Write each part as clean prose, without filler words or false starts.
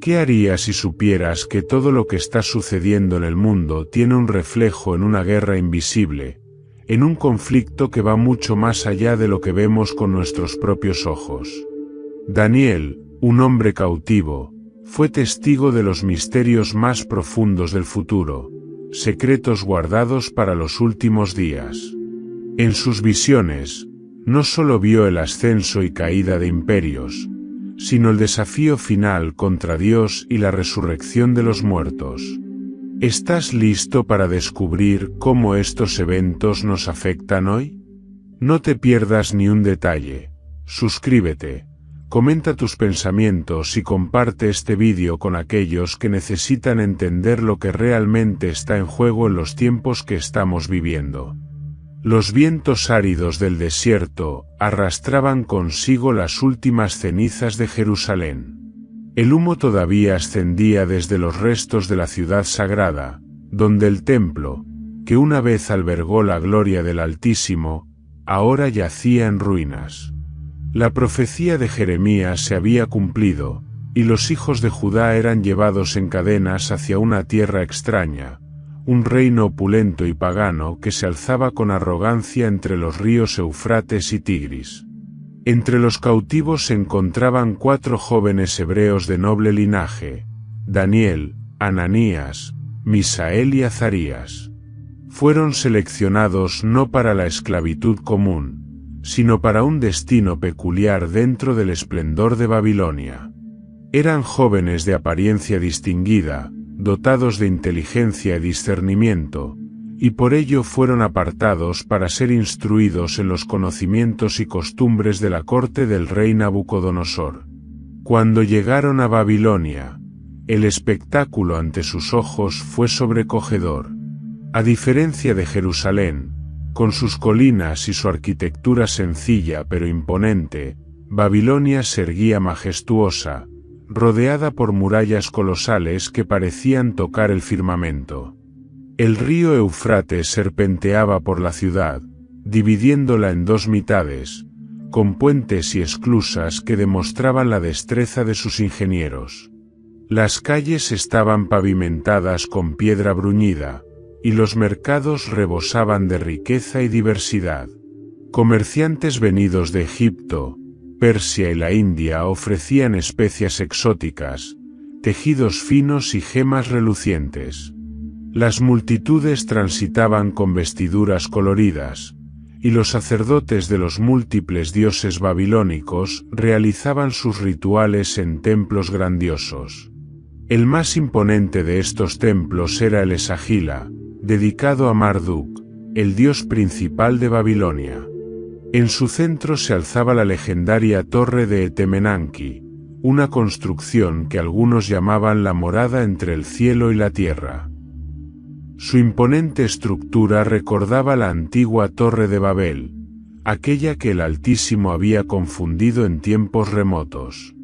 ¿Qué harías si supieras que todo lo que está sucediendo en el mundo tiene un reflejo en una guerra invisible, en un conflicto que va mucho más allá de lo que vemos con nuestros propios ojos? Daniel, un hombre cautivo, fue testigo de los misterios más profundos del futuro, secretos guardados para los últimos días. En sus visiones, no solo vio el ascenso y caída de imperios, sino el desafío final contra Dios y la resurrección de los muertos. ¿Estás listo para descubrir cómo estos eventos nos afectan hoy? No te pierdas ni un detalle. Suscríbete, comenta tus pensamientos y comparte este vídeo con aquellos que necesitan entender lo que realmente está en juego en los tiempos que estamos viviendo. Los vientos áridos del desierto arrastraban consigo las últimas cenizas de Jerusalén. El humo todavía ascendía desde los restos de la ciudad sagrada, donde el templo, que una vez albergó la gloria del Altísimo, ahora yacía en ruinas. La profecía de Jeremías se había cumplido, y los hijos de Judá eran llevados en cadenas hacia una tierra extraña, un reino opulento y pagano que se alzaba con arrogancia entre los ríos Eufrates y Tigris. Entre los cautivos se encontraban 4 jóvenes hebreos de noble linaje: Daniel, Ananías, Misael y Azarías. Fueron seleccionados no para la esclavitud común, sino para un destino peculiar dentro del esplendor de Babilonia. Eran jóvenes de apariencia distinguida, dotados de inteligencia y discernimiento, y por ello fueron apartados para ser instruidos en los conocimientos y costumbres de la corte del rey Nabucodonosor. Cuando llegaron a Babilonia, el espectáculo ante sus ojos fue sobrecogedor. A diferencia de Jerusalén, con sus colinas y su arquitectura sencilla pero imponente, Babilonia se erguía majestuosa, rodeada por murallas colosales que parecían tocar el firmamento. El río Eufrates serpenteaba por la ciudad, dividiéndola en 2 mitades, con puentes y esclusas que demostraban la destreza de sus ingenieros. Las calles estaban pavimentadas con piedra bruñida, y los mercados rebosaban de riqueza y diversidad. Comerciantes venidos de Egipto, Persia y la India ofrecían especias exóticas, tejidos finos y gemas relucientes. Las multitudes transitaban con vestiduras coloridas, y los sacerdotes de los múltiples dioses babilónicos realizaban sus rituales en templos grandiosos. El más imponente de estos templos era el Esagila, dedicado a Marduk, el dios principal de Babilonia. En su centro se alzaba la legendaria torre de Etemenanki, una construcción que algunos llamaban la morada entre el cielo y la tierra. Su imponente estructura recordaba la antigua Torre de Babel, aquella que el Altísimo había confundido en tiempos remotos.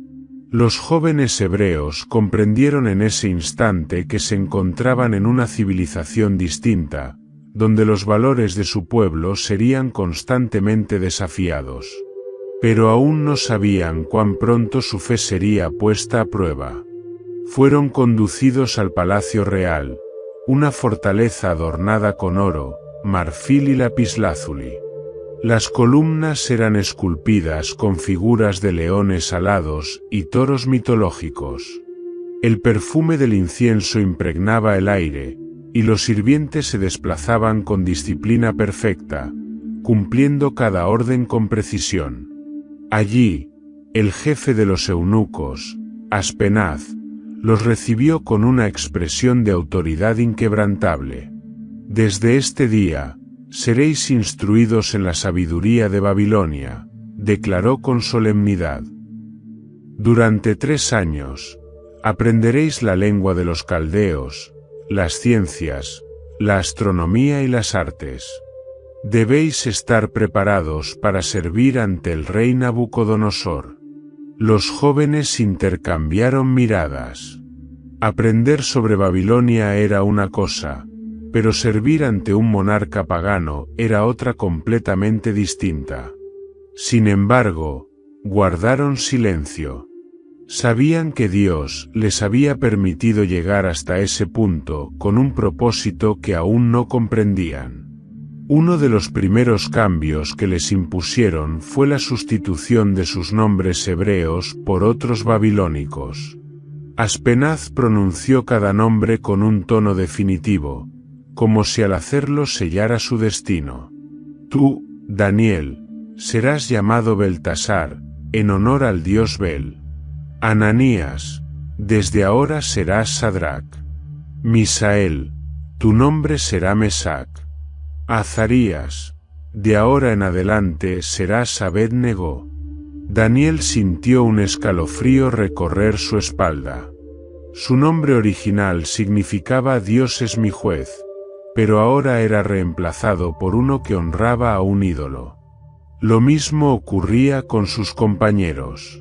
Los jóvenes hebreos comprendieron en ese instante que se encontraban en una civilización distinta, donde los valores de su pueblo serían constantemente desafiados. Pero aún no sabían cuán pronto su fe sería puesta a prueba. Fueron conducidos al Palacio Real, una fortaleza adornada con oro, marfil y lapislázuli. Las columnas eran esculpidas con figuras de leones alados y toros mitológicos. El perfume del incienso impregnaba el aire, y los sirvientes se desplazaban con disciplina perfecta, cumpliendo cada orden con precisión. Allí, el jefe de los eunucos, Aspenaz, los recibió con una expresión de autoridad inquebrantable. Desde este día, seréis instruidos en la sabiduría de Babilonia, declaró con solemnidad. Durante 3 años, aprenderéis la lengua de los caldeos, las ciencias, la astronomía y las artes. Debéis estar preparados para servir ante el rey Nabucodonosor. Los jóvenes intercambiaron miradas. Aprender sobre Babilonia era una cosa, pero servir ante un monarca pagano era otra completamente distinta. Sin embargo, guardaron silencio. Sabían que Dios les había permitido llegar hasta ese punto con un propósito que aún no comprendían. Uno de los primeros cambios que les impusieron fue la sustitución de sus nombres hebreos por otros babilónicos. Aspenaz pronunció cada nombre con un tono definitivo, como si al hacerlo sellara su destino. Tú, Daniel, serás llamado Beltasar, en honor al dios Bel. Ananías, desde ahora serás Sadrac. Misael, tu nombre será Mesac. Azarías, de ahora en adelante serás Abed-Nego. Daniel sintió un escalofrío recorrer su espalda. Su nombre original significaba Dios es mi juez, pero ahora era reemplazado por uno que honraba a un ídolo. Lo mismo ocurría con sus compañeros.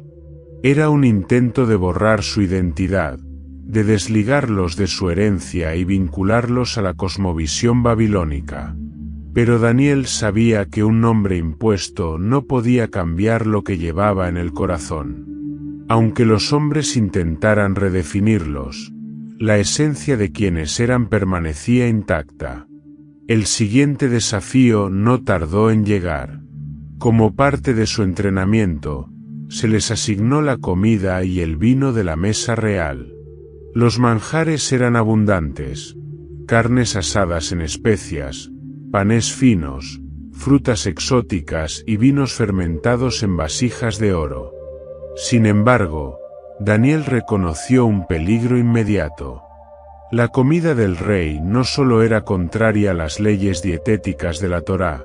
Era un intento de borrar su identidad, de desligarlos de su herencia y vincularlos a la cosmovisión babilónica. Pero Daniel sabía que un nombre impuesto no podía cambiar lo que llevaba en el corazón. Aunque los hombres intentaran redefinirlos, la esencia de quienes eran permanecía intacta. El siguiente desafío no tardó en llegar. Como parte de su entrenamiento, se les asignó la comida y el vino de la mesa real. Los manjares eran abundantes: carnes asadas en especias, panes finos, frutas exóticas y vinos fermentados en vasijas de oro. Sin embargo, Daniel reconoció un peligro inmediato. La comida del rey no solo era contraria a las leyes dietéticas de la Torá,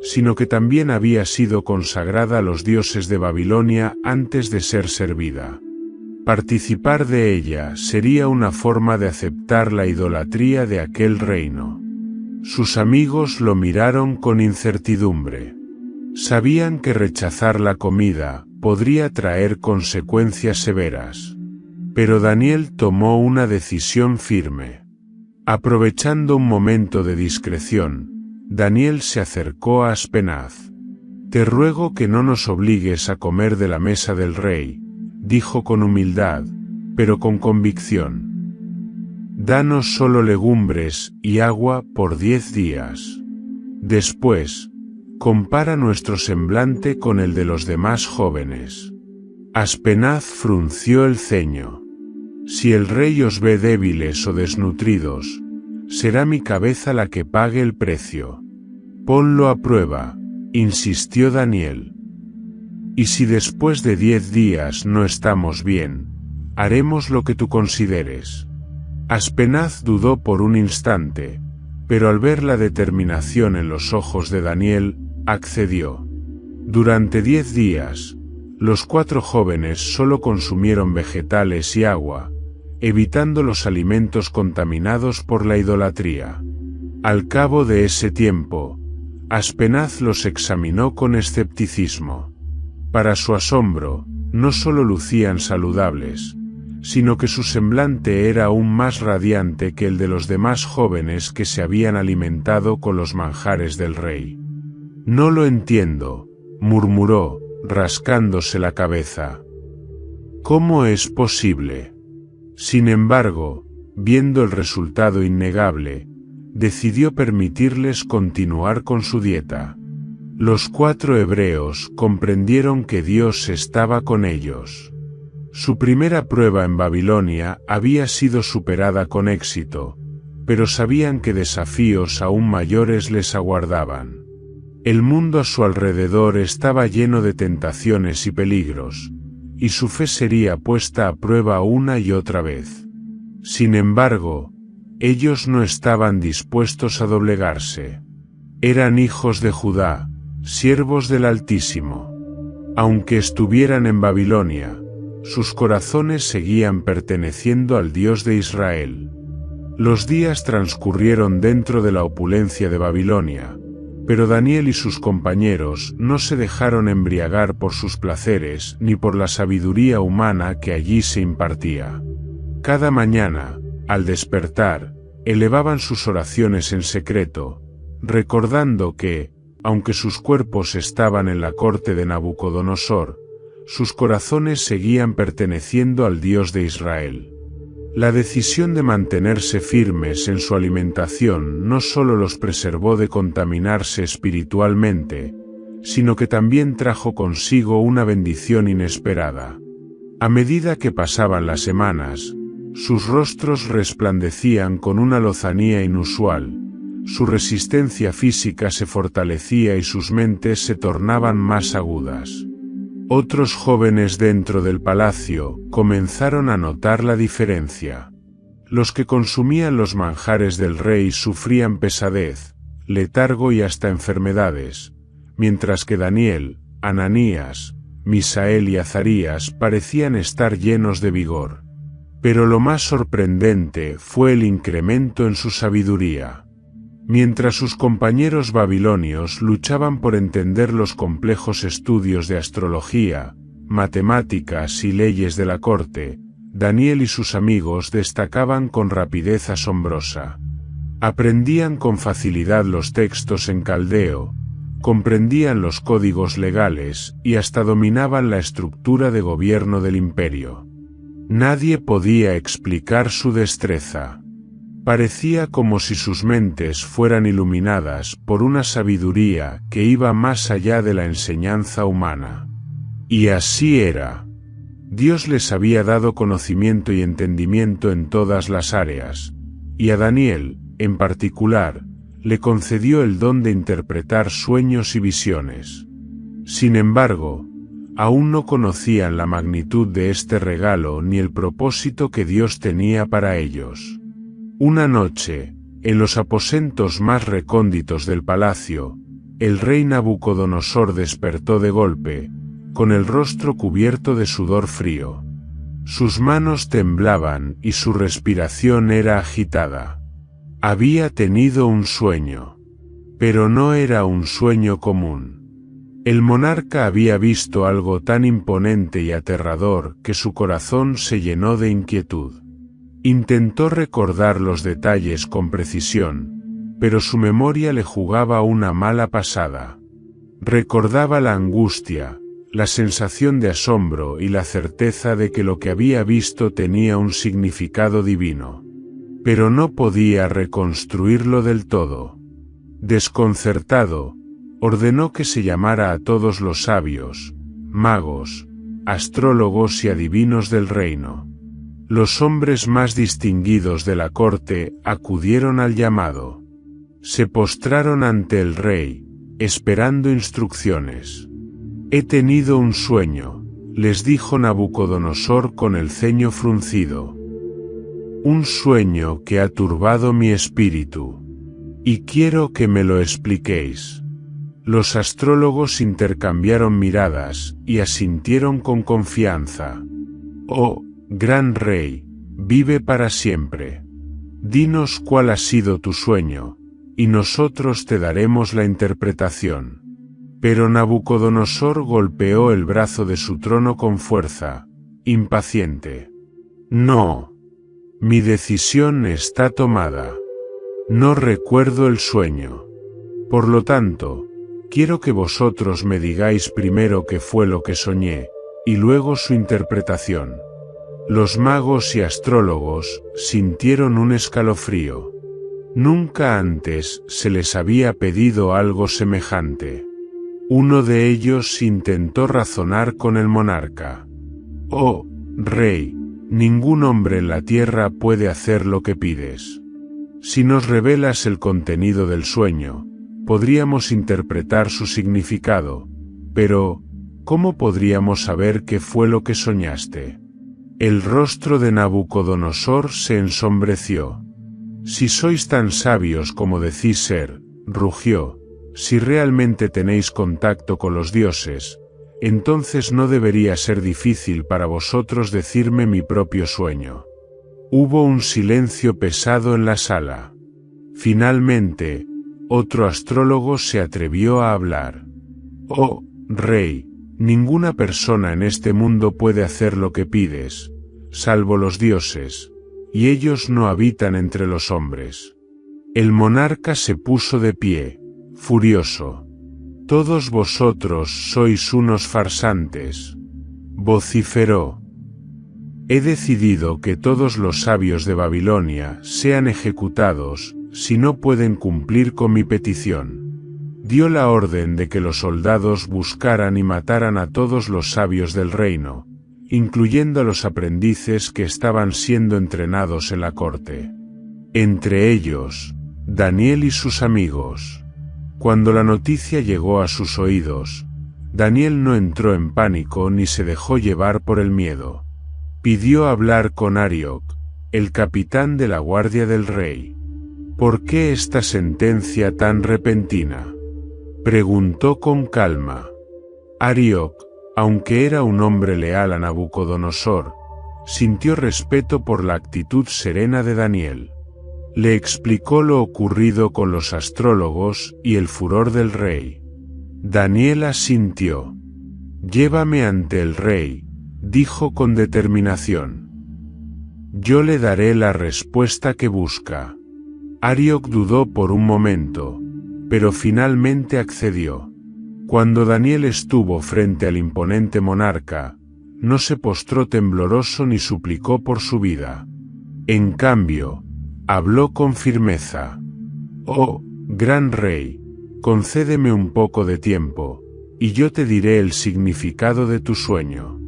sino que también había sido consagrada a los dioses de Babilonia antes de ser servida. Participar de ella sería una forma de aceptar la idolatría de aquel reino. Sus amigos lo miraron con incertidumbre. Sabían que rechazar la comida podría traer consecuencias severas. Pero Daniel tomó una decisión firme. Aprovechando un momento de discreción, Daniel se acercó a Aspenaz. «Te ruego que no nos obligues a comer de la mesa del rey», dijo con humildad, pero con convicción. «Danos solo legumbres y agua por 10 días. Después, compara nuestro semblante con el de los demás jóvenes». Aspenaz frunció el ceño. «Si el rey os ve débiles o desnutridos, será mi cabeza la que pague el precio». «Ponlo a prueba», insistió Daniel. «Y si después de 10 días no estamos bien, haremos lo que tú consideres». Aspenaz dudó por un instante, pero al ver la determinación en los ojos de Daniel, accedió. Durante 10 días, los 4 jóvenes solo consumieron vegetales y agua, evitando los alimentos contaminados por la idolatría. Al cabo de ese tiempo, Aspenaz los examinó con escepticismo. Para su asombro, no solo lucían saludables, sino que su semblante era aún más radiante que el de los demás jóvenes que se habían alimentado con los manjares del rey. «No lo entiendo», murmuró, rascándose la cabeza. «¿Cómo es posible?». Sin embargo, viendo el resultado innegable, decidió permitirles continuar con su dieta. Los 4 hebreos comprendieron que Dios estaba con ellos. Su primera prueba en Babilonia había sido superada con éxito, pero sabían que desafíos aún mayores les aguardaban. El mundo a su alrededor estaba lleno de tentaciones y peligros, y su fe sería puesta a prueba una y otra vez. Sin embargo, ellos no estaban dispuestos a doblegarse. Eran hijos de Judá, siervos del Altísimo. Aunque estuvieran en Babilonia, sus corazones seguían perteneciendo al Dios de Israel. Los días transcurrieron dentro de la opulencia de Babilonia, pero Daniel y sus compañeros no se dejaron embriagar por sus placeres ni por la sabiduría humana que allí se impartía. Cada mañana, al despertar, elevaban sus oraciones en secreto, recordando que, aunque sus cuerpos estaban en la corte de Nabucodonosor, sus corazones seguían perteneciendo al Dios de Israel. La decisión de mantenerse firmes en su alimentación no solo los preservó de contaminarse espiritualmente, sino que también trajo consigo una bendición inesperada. A medida que pasaban las semanas, sus rostros resplandecían con una lozanía inusual, su resistencia física se fortalecía y sus mentes se tornaban más agudas. Otros jóvenes dentro del palacio comenzaron a notar la diferencia. Los que consumían los manjares del rey sufrían pesadez, letargo y hasta enfermedades, mientras que Daniel, Ananías, Misael y Azarías parecían estar llenos de vigor. Pero lo más sorprendente fue el incremento en su sabiduría. Mientras sus compañeros babilonios luchaban por entender los complejos estudios de astrología, matemáticas y leyes de la corte, Daniel y sus amigos destacaban con rapidez asombrosa. Aprendían con facilidad los textos en caldeo, comprendían los códigos legales y hasta dominaban la estructura de gobierno del imperio. Nadie podía explicar su destreza. Parecía como si sus mentes fueran iluminadas por una sabiduría que iba más allá de la enseñanza humana. Y así era. Dios les había dado conocimiento y entendimiento en todas las áreas, y a Daniel, en particular, le concedió el don de interpretar sueños y visiones. Sin embargo, aún no conocían la magnitud de este regalo ni el propósito que Dios tenía para ellos. Una noche, en los aposentos más recónditos del palacio, el rey Nabucodonosor despertó de golpe, con el rostro cubierto de sudor frío. Sus manos temblaban y su respiración era agitada. Había tenido un sueño. Pero no era un sueño común. El monarca había visto algo tan imponente y aterrador que su corazón se llenó de inquietud. Intentó recordar los detalles con precisión, pero su memoria le jugaba una mala pasada. Recordaba la angustia, la sensación de asombro y la certeza de que lo que había visto tenía un significado divino. Pero no podía reconstruirlo del todo. Desconcertado, ordenó que se llamara a todos los sabios, magos, astrólogos y adivinos del reino. Los hombres más distinguidos de la corte acudieron al llamado. Se postraron ante el rey, esperando instrucciones. «He tenido un sueño», les dijo Nabucodonosor con el ceño fruncido. «Un sueño que ha turbado mi espíritu. Y quiero que me lo expliquéis». Los astrólogos intercambiaron miradas y asintieron con confianza. «Oh, gran rey, vive para siempre. Dinos cuál ha sido tu sueño, y nosotros te daremos la interpretación». Pero Nabucodonosor golpeó el brazo de su trono con fuerza, impaciente. «No. Mi decisión está tomada. No recuerdo el sueño. Por lo tanto, quiero que vosotros me digáis primero qué fue lo que soñé, y luego su interpretación». Los magos y astrólogos sintieron un escalofrío. Nunca antes se les había pedido algo semejante. Uno de ellos intentó razonar con el monarca. «Oh, rey, ningún hombre en la tierra puede hacer lo que pides. Si nos revelas el contenido del sueño, podríamos interpretar su significado, pero, ¿cómo podríamos saber qué fue lo que soñaste?» El rostro de Nabucodonosor se ensombreció. «Si sois tan sabios como decís ser», rugió, «si realmente tenéis contacto con los dioses, entonces no debería ser difícil para vosotros decirme mi propio sueño». Hubo un silencio pesado en la sala. Finalmente, otro astrólogo se atrevió a hablar. «Oh, rey, ninguna persona en este mundo puede hacer lo que pides, salvo los dioses, y ellos no habitan entre los hombres». El monarca se puso de pie, furioso. «Todos vosotros sois unos farsantes. vociferó. He decidido que todos los sabios de Babilonia sean ejecutados si no pueden cumplir con mi petición. Dio la orden de que los soldados buscaran y mataran a todos los sabios del reino, incluyendo a los aprendices que estaban siendo entrenados en la corte. Entre ellos, Daniel y sus amigos. Cuando la noticia llegó a sus oídos, Daniel no entró en pánico ni se dejó llevar por el miedo. Pidió hablar con Arioc, el capitán de la guardia del rey. ¿Por qué esta sentencia tan repentina?, preguntó con calma. Arioc, aunque era un hombre leal a Nabucodonosor, sintió respeto por la actitud serena de Daniel. Le explicó lo ocurrido con los astrólogos y el furor del rey. Daniel asintió. «Llévame ante el rey», dijo con determinación. «Yo le daré la respuesta que busca». Arioc dudó por un momento, pero finalmente accedió. Cuando Daniel estuvo frente al imponente monarca, no se postró tembloroso ni suplicó por su vida. En cambio, habló con firmeza. «Oh, gran rey, concédeme un poco de tiempo, y yo te diré el significado de tu sueño».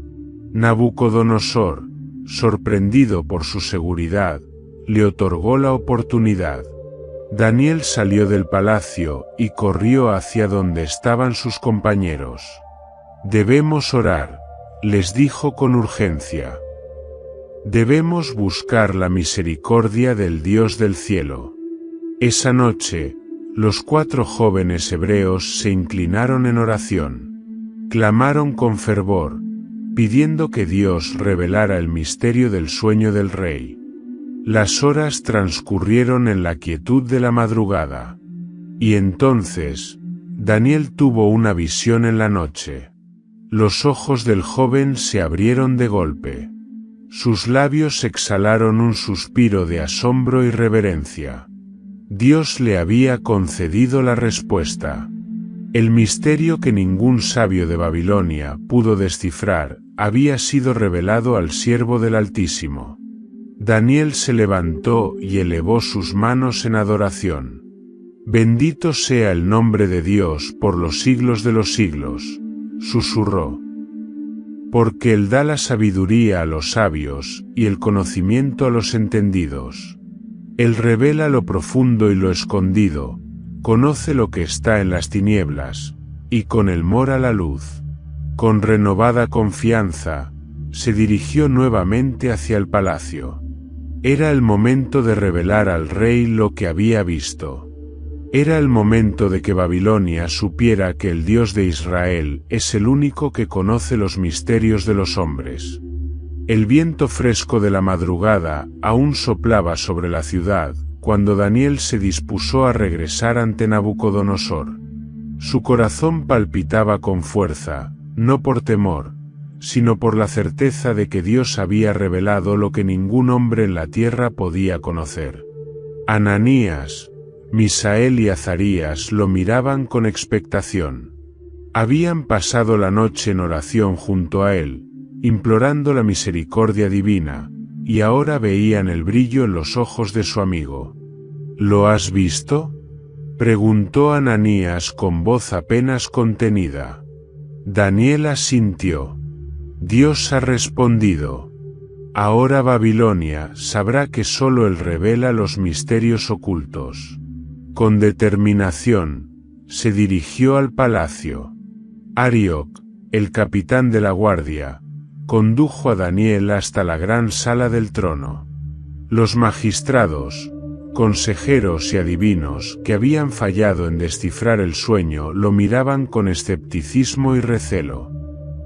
Nabucodonosor, sorprendido por su seguridad, le otorgó la oportunidad. Daniel salió del palacio y corrió hacia donde estaban sus compañeros. «Debemos orar», les dijo con urgencia. «Debemos buscar la misericordia del Dios del cielo». Esa noche, los 4 jóvenes hebreos se inclinaron en oración. Clamaron con fervor, pidiendo que Dios revelara el misterio del sueño del rey. Las horas transcurrieron en la quietud de la madrugada. Y entonces, Daniel tuvo una visión en la noche. Los ojos del joven se abrieron de golpe. Sus labios exhalaron un suspiro de asombro y reverencia. Dios le había concedido la respuesta. El misterio que ningún sabio de Babilonia pudo descifrar había sido revelado al siervo del Altísimo. Daniel se levantó y elevó sus manos en adoración. «Bendito sea el nombre de Dios por los siglos de los siglos», susurró. «Porque Él da la sabiduría a los sabios y el conocimiento a los entendidos. Él revela lo profundo y lo escondido, conoce lo que está en las tinieblas, y con Él mora la luz». Con renovada confianza, se dirigió nuevamente hacia el palacio. Era el momento de revelar al rey lo que había visto. Era el momento de que Babilonia supiera que el Dios de Israel es el único que conoce los misterios de los hombres. El viento fresco de la madrugada aún soplaba sobre la ciudad, cuando Daniel se dispuso a regresar ante Nabucodonosor. Su corazón palpitaba con fuerza, no por temor, sino por la certeza de que Dios había revelado lo que ningún hombre en la tierra podía conocer. Ananías, Misael y Azarías lo miraban con expectación. Habían pasado la noche en oración junto a él, implorando la misericordia divina, y ahora veían el brillo en los ojos de su amigo. «¿Lo has visto?», preguntó Ananías con voz apenas contenida. Daniel asintió. «Dios ha respondido. Ahora Babilonia sabrá que solo Él revela los misterios ocultos». Con determinación, se dirigió al palacio. Arioc, el capitán de la guardia, condujo a Daniel hasta la gran sala del trono. Los magistrados, consejeros y adivinos que habían fallado en descifrar el sueño lo miraban con escepticismo y recelo.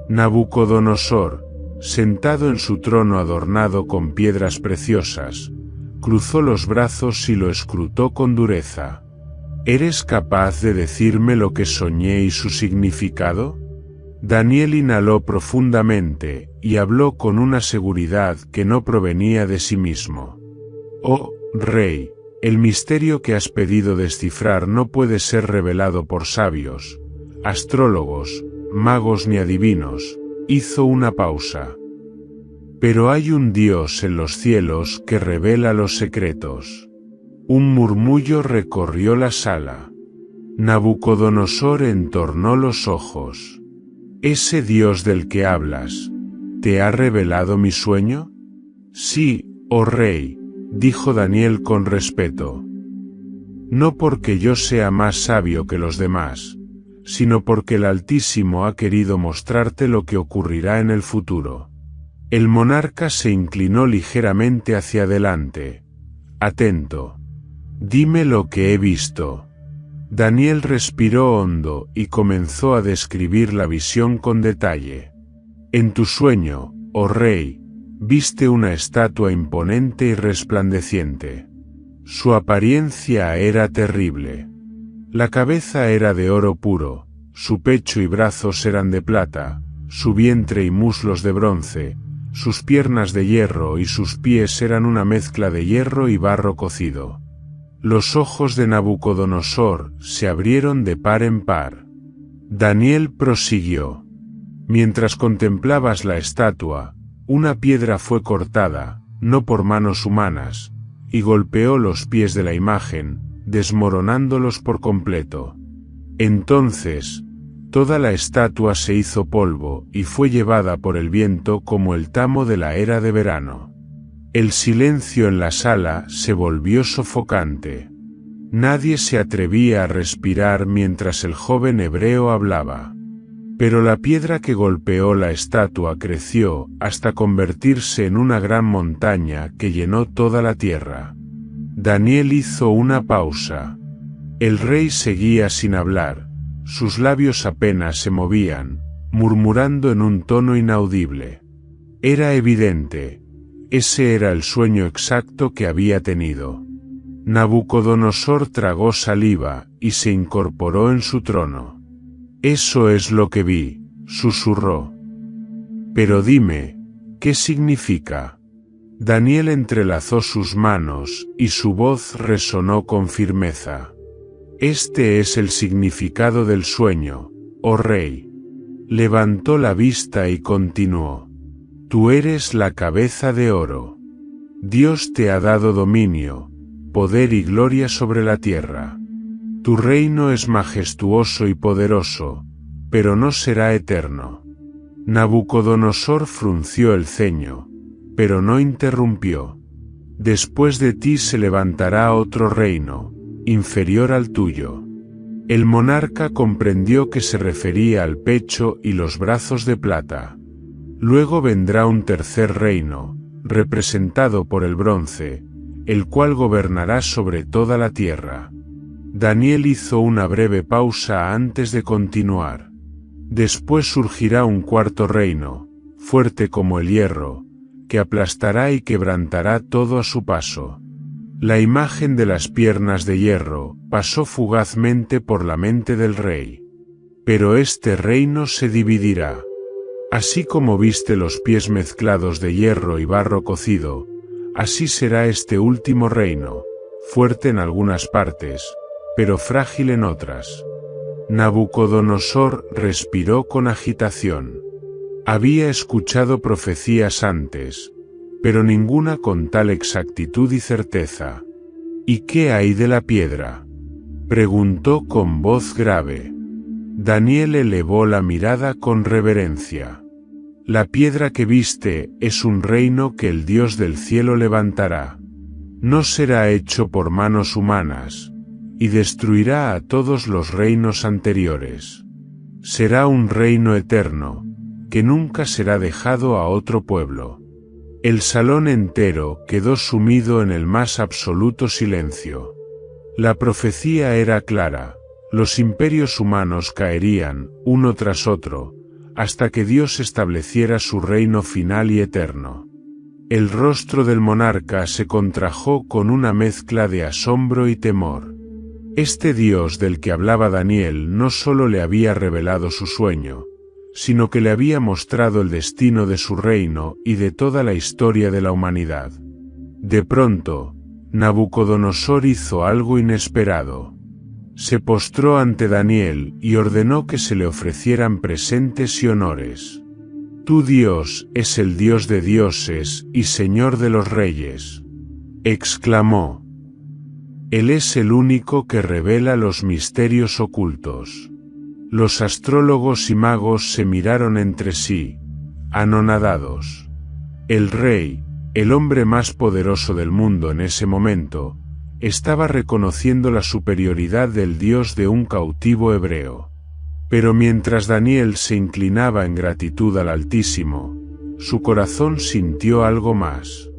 Nabucodonosor, sentado en su trono adornado con piedras preciosas, cruzó los brazos y lo escrutó con dureza. «¿Eres capaz de decirme lo que soñé y su significado?». Daniel inhaló profundamente y habló con una seguridad que no provenía de sí mismo. «Oh, rey, el misterio que has pedido descifrar no puede ser revelado por sabios, astrólogos, magos ni adivinos, hizo una pausa. Pero hay un Dios en los cielos que revela los secretos. Un murmullo recorrió la sala. Nabucodonosor entornó los ojos. ¿Ese Dios del que hablas, te ha revelado mi sueño? Sí, oh rey, dijo Daniel con respeto. No porque yo sea más sabio que los demás, sino porque el Altísimo ha querido mostrarte lo que ocurrirá en el futuro. El monarca se inclinó ligeramente hacia adelante. Atento. Dime lo que he visto. Daniel respiró hondo y comenzó a describir la visión con detalle. En tu sueño, oh rey, viste una estatua imponente y resplandeciente. Su apariencia era terrible. La cabeza era de oro puro, su pecho y brazos eran de plata, su vientre y muslos de bronce, sus piernas de hierro y sus pies eran una mezcla de hierro y barro cocido. Los ojos de Nabucodonosor se abrieron de par en par. Daniel prosiguió. Mientras contemplabas la estatua, una piedra fue cortada, no por manos humanas, y golpeó los pies de la imagen, desmoronándolos por completo. Entonces, toda la estatua se hizo polvo y fue llevada por el viento como el tamo de la era de verano. El silencio en la sala se volvió sofocante. Nadie se atrevía a respirar mientras el joven hebreo hablaba. Pero la piedra que golpeó la estatua creció hasta convertirse en una gran montaña que llenó toda la tierra. Daniel hizo una pausa. El rey seguía sin hablar, sus labios apenas se movían, murmurando en un tono inaudible. Era evidente. Ese era el sueño exacto que había tenido. Nabucodonosor tragó saliva y se incorporó en su trono. Eso es lo que vi, susurró. Pero dime, ¿qué significa? Daniel entrelazó sus manos y su voz resonó con firmeza. Este es el significado del sueño, oh rey. Levantó la vista y continuó. Tú eres la cabeza de oro. Dios te ha dado dominio, poder y gloria sobre la tierra. Tu reino es majestuoso y poderoso, pero no será eterno. Nabucodonosor frunció el ceño, pero no interrumpió. Después de ti se levantará otro reino, inferior al tuyo. El monarca comprendió que se refería al pecho y los brazos de plata. Luego vendrá un tercer reino, representado por el bronce, el cual gobernará sobre toda la tierra. Daniel hizo una breve pausa antes de continuar. Después surgirá un cuarto reino, fuerte como el hierro, que aplastará y quebrantará todo a su paso. La imagen de las piernas de hierro pasó fugazmente por la mente del rey. Pero este reino se dividirá. Así como viste los pies mezclados de hierro y barro cocido, así será este último reino, fuerte en algunas partes, pero frágil en otras. Nabucodonosor respiró con agitación. Había escuchado profecías antes, pero ninguna con tal exactitud y certeza. ¿Y qué hay de la piedra?, preguntó con voz grave. Daniel elevó la mirada con reverencia. La piedra que viste es un reino que el Dios del cielo levantará. No será hecho por manos humanas, y destruirá a todos los reinos anteriores. Será un reino eterno, que nunca será dejado a otro pueblo. El salón entero quedó sumido en el más absoluto silencio. La profecía era clara. Los imperios humanos caerían, uno tras otro, hasta que Dios estableciera su reino final y eterno. El rostro del monarca se contrajo con una mezcla de asombro y temor. Este Dios del que hablaba Daniel no solo le había revelado su sueño, sino que le había mostrado el destino de su reino y de toda la historia de la humanidad. De pronto, Nabucodonosor hizo algo inesperado. Se postró ante Daniel y ordenó que se le ofrecieran presentes y honores. Tu Dios es el Dios de dioses y Señor de los reyes, exclamó. Él es el único que revela los misterios ocultos. Los astrólogos y magos se miraron entre sí, anonadados. El rey, el hombre más poderoso del mundo en ese momento, estaba reconociendo la superioridad del Dios de un cautivo hebreo. Pero mientras Daniel se inclinaba en gratitud al Altísimo, su corazón sintió algo más.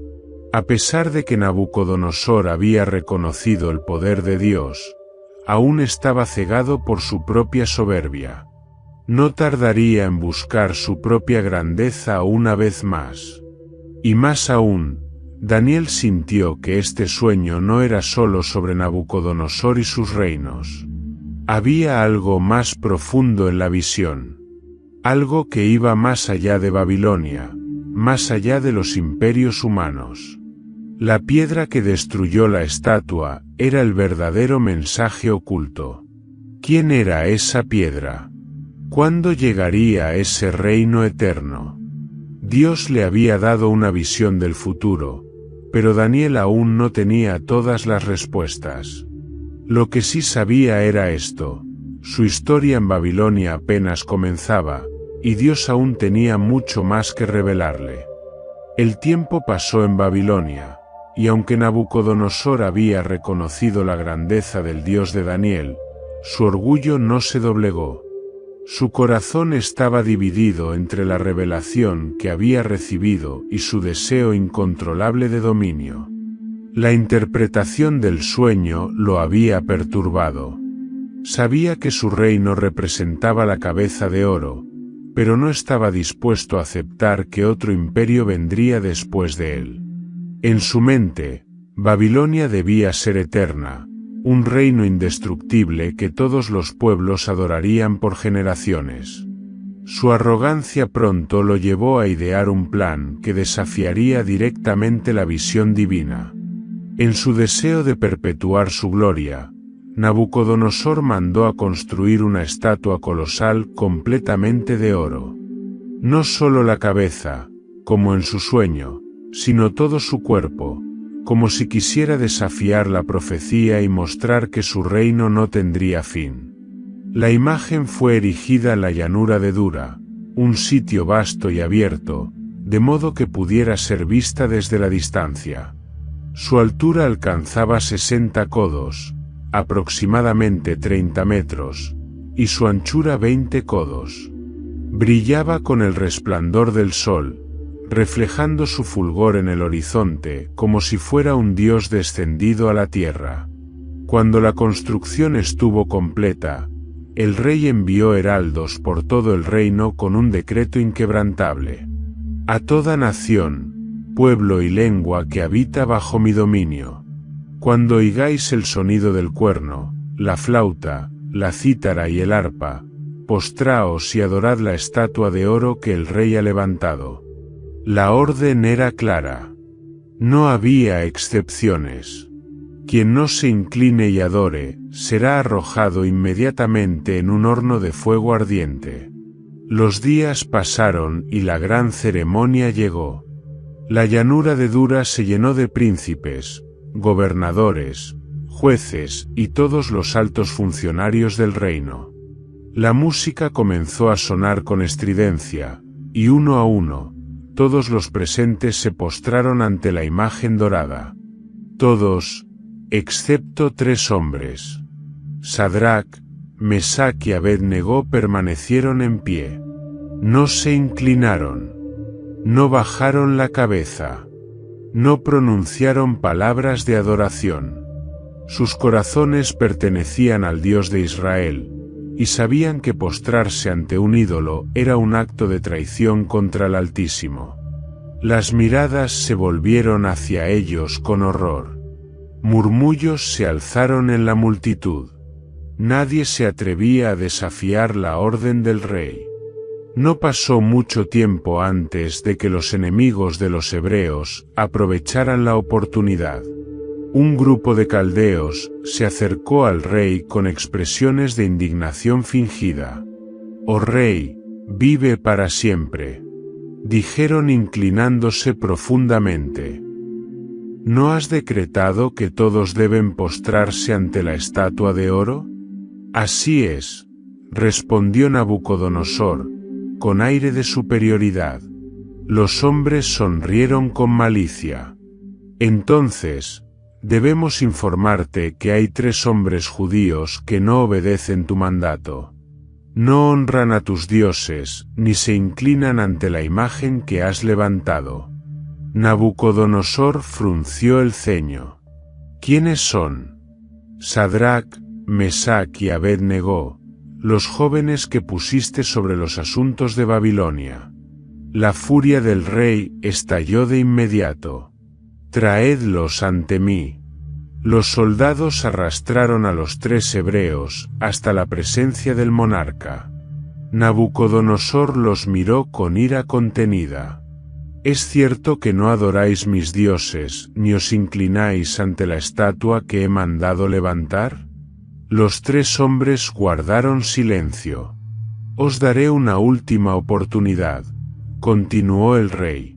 A pesar de que Nabucodonosor había reconocido el poder de Dios, aún estaba cegado por su propia soberbia. No tardaría en buscar su propia grandeza una vez más. Y más aún, Daniel sintió que este sueño no era solo sobre Nabucodonosor y sus reinos. Había algo más profundo en la visión. Algo que iba más allá de Babilonia, más allá de los imperios humanos. La piedra que destruyó la estatua era el verdadero mensaje oculto. ¿Quién era esa piedra? ¿Cuándo llegaría ese reino eterno? Dios le había dado una visión del futuro, pero Daniel aún no tenía todas las respuestas. Lo que sí sabía era esto: su historia en Babilonia apenas comenzaba, y Dios aún tenía mucho más que revelarle. El tiempo pasó en Babilonia, y aunque Nabucodonosor había reconocido la grandeza del Dios de Daniel, su orgullo no se doblegó. Su corazón estaba dividido entre la revelación que había recibido y su deseo incontrolable de dominio. La interpretación del sueño lo había perturbado. Sabía que su reino representaba la cabeza de oro, pero no estaba dispuesto a aceptar que otro imperio vendría después de él. En su mente, Babilonia debía ser eterna, un reino indestructible que todos los pueblos adorarían por generaciones. Su arrogancia pronto lo llevó a idear un plan que desafiaría directamente la visión divina. En su deseo de perpetuar su gloria, Nabucodonosor mandó a construir una estatua colosal completamente de oro. No solo la cabeza, como en su sueño, sino todo su cuerpo, como si quisiera desafiar la profecía y mostrar que su reino no tendría fin. La imagen fue erigida en la llanura de Dura, un sitio vasto y abierto, de modo que pudiera ser vista desde la distancia. Su altura alcanzaba 60 codos, aproximadamente 30 metros, y su anchura 20 codos. Brillaba con el resplandor del sol, reflejando su fulgor en el horizonte como si fuera un dios descendido a la tierra. Cuando la construcción estuvo completa, el rey envió heraldos por todo el reino con un decreto inquebrantable. A toda nación, pueblo y lengua que habita bajo mi dominio. Cuando oigáis el sonido del cuerno, la flauta, la cítara y el arpa, postraos y adorad la estatua de oro que el rey ha levantado. La orden era clara. No había excepciones. Quien no se incline y adore, será arrojado inmediatamente en un horno de fuego ardiente. Los días pasaron y la gran ceremonia llegó. La llanura de Dura se llenó de príncipes, gobernadores, jueces y todos los altos funcionarios del reino. La música comenzó a sonar con estridencia, y uno a uno, todos los presentes se postraron ante la imagen dorada. Todos, excepto 3 hombres. Sadrac, Mesac y Abed-Negó permanecieron en pie. No se inclinaron. No bajaron la cabeza. No pronunciaron palabras de adoración. Sus corazones pertenecían al Dios de Israel, y sabían que postrarse ante un ídolo era un acto de traición contra el Altísimo. Las miradas se volvieron hacia ellos con horror. Murmullos se alzaron en la multitud. Nadie se atrevía a desafiar la orden del rey. No pasó mucho tiempo antes de que los enemigos de los hebreos aprovecharan la oportunidad. Un grupo de caldeos se acercó al rey con expresiones de indignación fingida. «Oh rey, vive para siempre. Dijeron inclinándose profundamente. ¿No has decretado que todos deben postrarse ante la estatua de oro? Así es, respondió Nabucodonosor, con aire de superioridad. Los hombres sonrieron con malicia. Entonces, debemos informarte que hay 3 hombres judíos que no obedecen tu mandato. No honran a tus dioses, ni se inclinan ante la imagen que has levantado. Nabucodonosor frunció el ceño. ¿Quiénes son? Sadrac, Mesac y Abed-Negó, los jóvenes que pusiste sobre los asuntos de Babilonia. La furia del rey estalló de inmediato. Traedlos ante mí. Los soldados arrastraron a los 3 hebreos hasta la presencia del monarca. Nabucodonosor los miró con ira contenida. ¿Es cierto que no adoráis mis dioses, ni os inclináis ante la estatua que he mandado levantar? Los 3 hombres guardaron silencio. Os daré una última oportunidad, continuó el rey.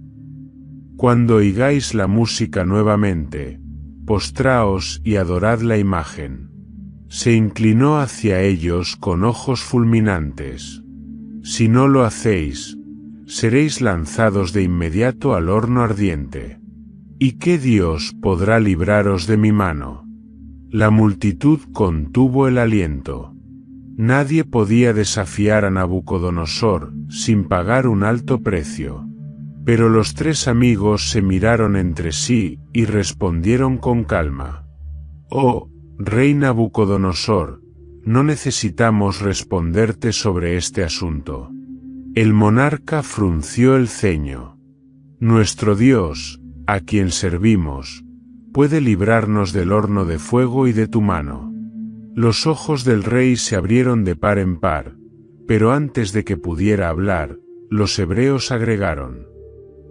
Cuando oigáis la música nuevamente, postraos y adorad la imagen. Se inclinó hacia ellos con ojos fulminantes. Si no lo hacéis, seréis lanzados de inmediato al horno ardiente. ¿Y qué Dios podrá libraros de mi mano? La multitud contuvo el aliento. Nadie podía desafiar a Nabucodonosor sin pagar un alto precio. Pero los 3 amigos se miraron entre sí y respondieron con calma. Oh, rey Nabucodonosor, no necesitamos responderte sobre este asunto. El monarca frunció el ceño. Nuestro Dios, a quien servimos, puede librarnos del horno de fuego y de tu mano. Los ojos del rey se abrieron de par en par, pero antes de que pudiera hablar, los hebreos agregaron: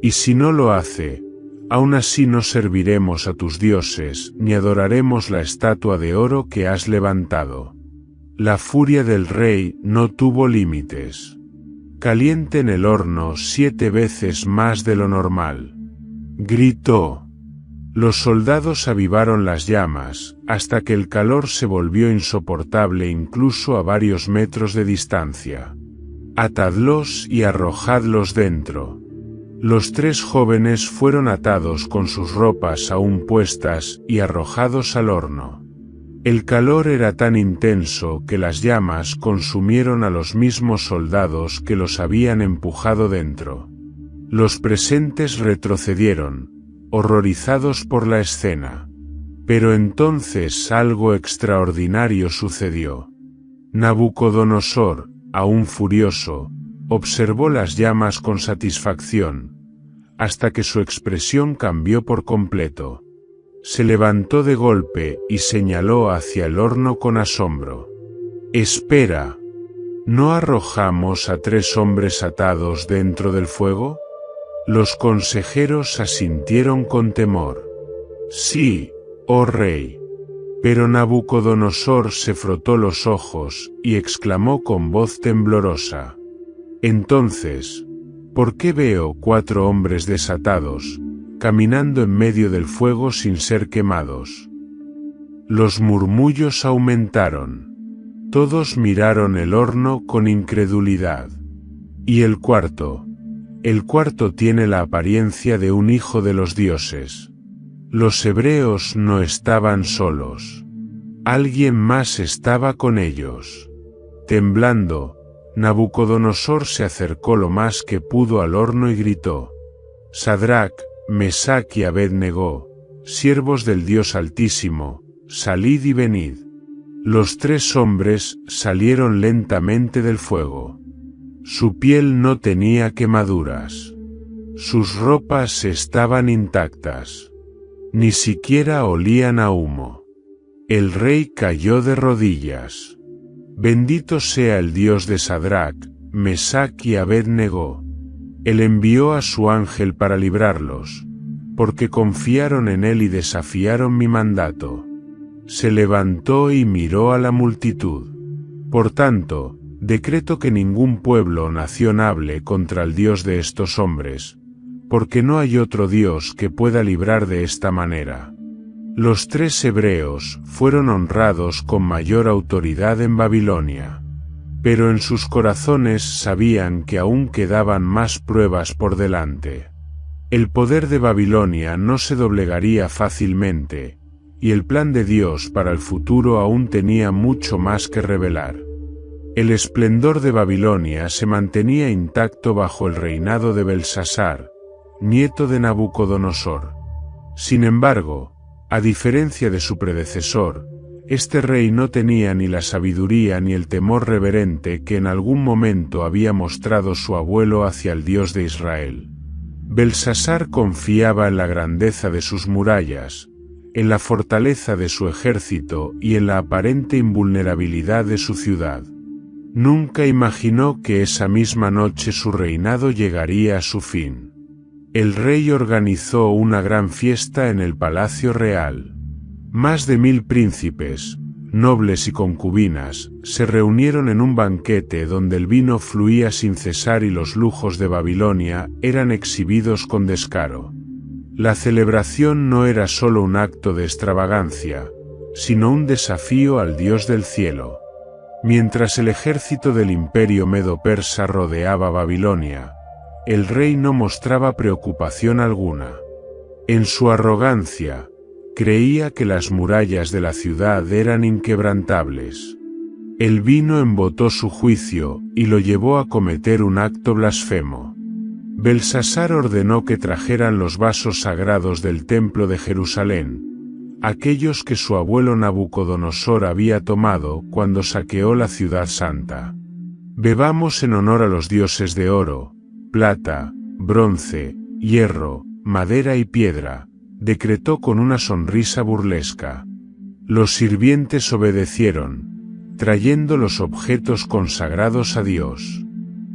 y si no lo hace, aún así no serviremos a tus dioses, ni adoraremos la estatua de oro que has levantado. La furia del rey no tuvo límites. Caliente en el horno 7 veces más de lo normal. Gritó. Los soldados avivaron las llamas, hasta que el calor se volvió insoportable incluso a varios metros de distancia. Atadlos y arrojadlos dentro. Los 3 jóvenes fueron atados con sus ropas aún puestas y arrojados al horno. El calor era tan intenso que las llamas consumieron a los mismos soldados que los habían empujado dentro. Los presentes retrocedieron, horrorizados por la escena. Pero entonces algo extraordinario sucedió. Nabucodonosor, aún furioso, observó las llamas con satisfacción, hasta que su expresión cambió por completo. Se levantó de golpe y señaló hacia el horno con asombro. «Espera, ¿no arrojamos a 3 hombres atados dentro del fuego?» Los consejeros asintieron con temor. «Sí, oh rey». Pero Nabucodonosor se frotó los ojos y exclamó con voz temblorosa: «Entonces, ¿por qué veo 4 hombres desatados, caminando en medio del fuego sin ser quemados?» Los murmullos aumentaron. Todos miraron el horno con incredulidad. «Y el cuarto tiene la apariencia de un hijo de los dioses». Los hebreos no estaban solos. Alguien más estaba con ellos. Temblando, Nabucodonosor se acercó lo más que pudo al horno y gritó: «Sadrac, Mesac y Abed-Negó, siervos del Dios Altísimo, salid y venid». Los 3 hombres salieron lentamente del fuego. Su piel no tenía quemaduras. Sus ropas estaban intactas. Ni siquiera olían a humo. El rey cayó de rodillas. «Bendito sea el Dios de Sadrac, Mesac y Abed-Negó. Él envió a su ángel para librarlos, porque confiaron en él y desafiaron mi mandato». Se levantó y miró a la multitud. «Por tanto, Decreto que ningún pueblo o nación hable contra el Dios de estos hombres, porque no hay otro Dios que pueda librar de esta manera. Los 3 hebreos fueron honrados con mayor autoridad en Babilonia. Pero en sus corazones sabían que aún quedaban más pruebas por delante. El poder de Babilonia no se doblegaría fácilmente, y el plan de Dios para el futuro aún tenía mucho más que revelar. El esplendor de Babilonia se mantenía intacto bajo el reinado de Belsasar, nieto de Nabucodonosor. Sin embargo, a diferencia de su predecesor, este rey no tenía ni la sabiduría ni el temor reverente que en algún momento había mostrado su abuelo hacia el Dios de Israel. Belsasar confiaba en la grandeza de sus murallas, en la fortaleza de su ejército y en la aparente invulnerabilidad de su ciudad. Nunca imaginó que esa misma noche su reinado llegaría a su fin. El rey organizó una gran fiesta en el palacio real. Más de 1000 príncipes, nobles y concubinas, se reunieron en un banquete donde el vino fluía sin cesar y los lujos de Babilonia eran exhibidos con descaro. La celebración no era solo un acto de extravagancia, sino un desafío al Dios del cielo. Mientras el ejército del imperio medo-persa rodeaba Babilonia, el rey no mostraba preocupación alguna. En su arrogancia, creía que las murallas de la ciudad eran inquebrantables. El vino embotó su juicio y lo llevó a cometer un acto blasfemo. Belsasar ordenó que trajeran los vasos sagrados del templo de Jerusalén, aquellos que su abuelo Nabucodonosor había tomado cuando saqueó la ciudad santa. Bebamos en honor a los dioses de oro, plata, bronce, hierro, madera y piedra, decretó con una sonrisa burlesca. Los sirvientes obedecieron, trayendo los objetos consagrados a Dios.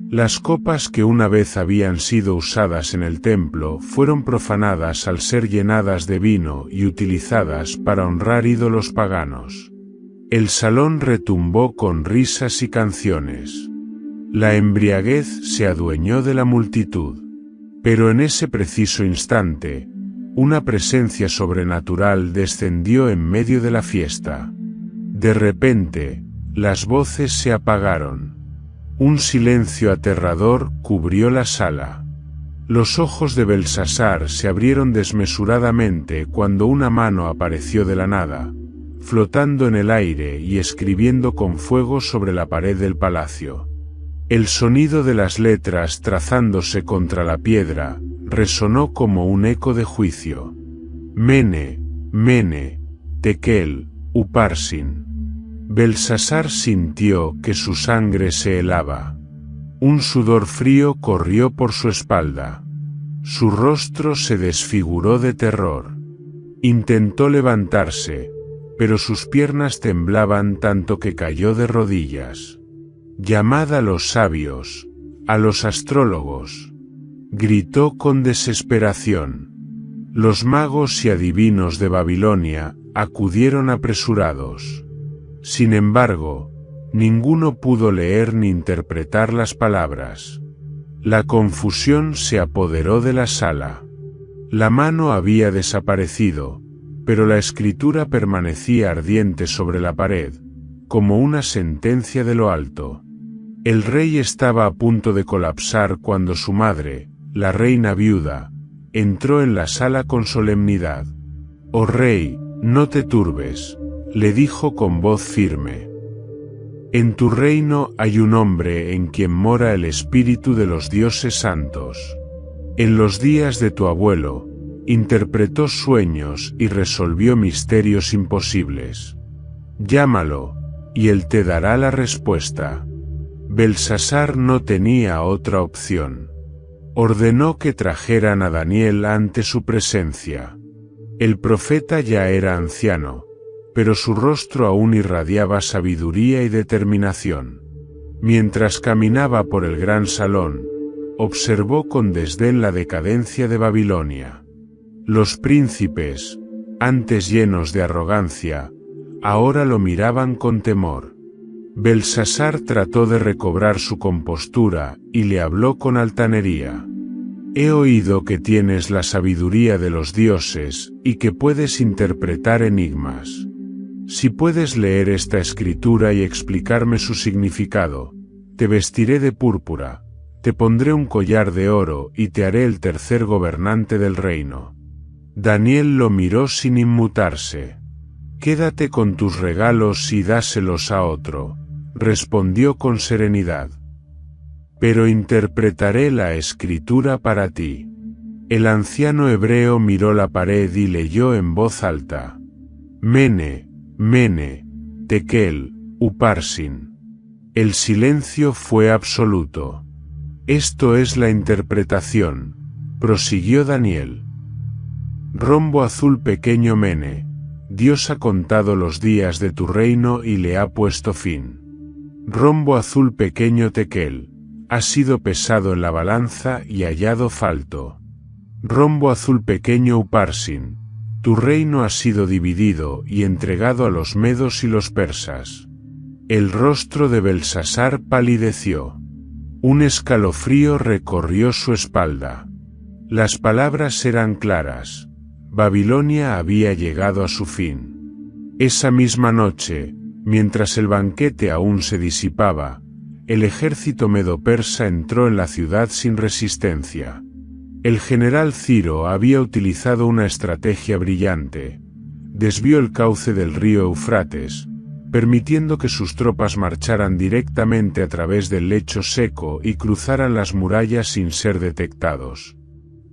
Las copas que una vez habían sido usadas en el templo fueron profanadas al ser llenadas de vino y utilizadas para honrar ídolos paganos. El salón retumbó con risas y canciones. La embriaguez se adueñó de la multitud. Pero en ese preciso instante, una presencia sobrenatural descendió en medio de la fiesta. De repente, las voces se apagaron. Un silencio aterrador cubrió la sala. Los ojos de Belsasar se abrieron desmesuradamente cuando una mano apareció de la nada, flotando en el aire y escribiendo con fuego sobre la pared del palacio. El sonido de las letras trazándose contra la piedra resonó como un eco de juicio. Mene, Mene, Tekel, Uparsin. Belsasar sintió que su sangre se helaba. Un sudor frío corrió por su espalda. Su rostro se desfiguró de terror. Intentó levantarse, pero sus piernas temblaban tanto que cayó de rodillas. «Llamad a los sabios, a los astrólogos», gritó con desesperación. Los magos y adivinos de Babilonia acudieron apresurados. Sin embargo, ninguno pudo leer ni interpretar las palabras. La confusión se apoderó de la sala. La mano había desaparecido, pero la escritura permanecía ardiente sobre la pared, como una sentencia de lo alto. El rey estaba a punto de colapsar cuando su madre, la reina viuda, entró en la sala con solemnidad. «Oh rey, no te turbes», le dijo con voz firme. «En tu reino hay un hombre en quien mora el espíritu de los dioses santos. En los días de tu abuelo, interpretó sueños y resolvió misterios imposibles. Llámalo, y él te dará la respuesta». Belsasar no tenía otra opción. Ordenó que trajeran a Daniel ante su presencia. El profeta ya era anciano, pero su rostro aún irradiaba sabiduría y determinación. Mientras caminaba por el gran salón, observó con desdén la decadencia de Babilonia. Los príncipes, antes llenos de arrogancia, ahora lo miraban con temor. Belsasar trató de recobrar su compostura, y le habló con altanería. He oído que tienes la sabiduría de los dioses, y que puedes interpretar enigmas. Si puedes leer esta escritura y explicarme su significado, te vestiré de púrpura, te pondré un collar de oro y te haré el tercer gobernante del reino. Daniel lo miró sin inmutarse. Quédate con tus regalos y dáselos a otro, respondió con serenidad. Pero interpretaré la escritura para ti. El anciano hebreo miró la pared y leyó en voz alta. Mene, Mene, Tekel, Uparsin. El silencio fue absoluto. Esto es la interpretación, prosiguió Daniel. Rombo azul pequeño Mene, Dios ha contado los días de tu reino y le ha puesto fin. Rombo azul pequeño Tekel, has sido pesado en la balanza y hallado falto. Rombo azul pequeño Uparsin, tu reino ha sido dividido y entregado a los medos y los persas. El rostro de Belsasar palideció. Un escalofrío recorrió su espalda. Las palabras eran claras. Babilonia había llegado a su fin. Esa misma noche, mientras el banquete aún se disipaba, el ejército medo-persa entró en la ciudad sin resistencia. El general Ciro había utilizado una estrategia brillante. Desvió el cauce del río Eufrates, permitiendo que sus tropas marcharan directamente a través del lecho seco y cruzaran las murallas sin ser detectados.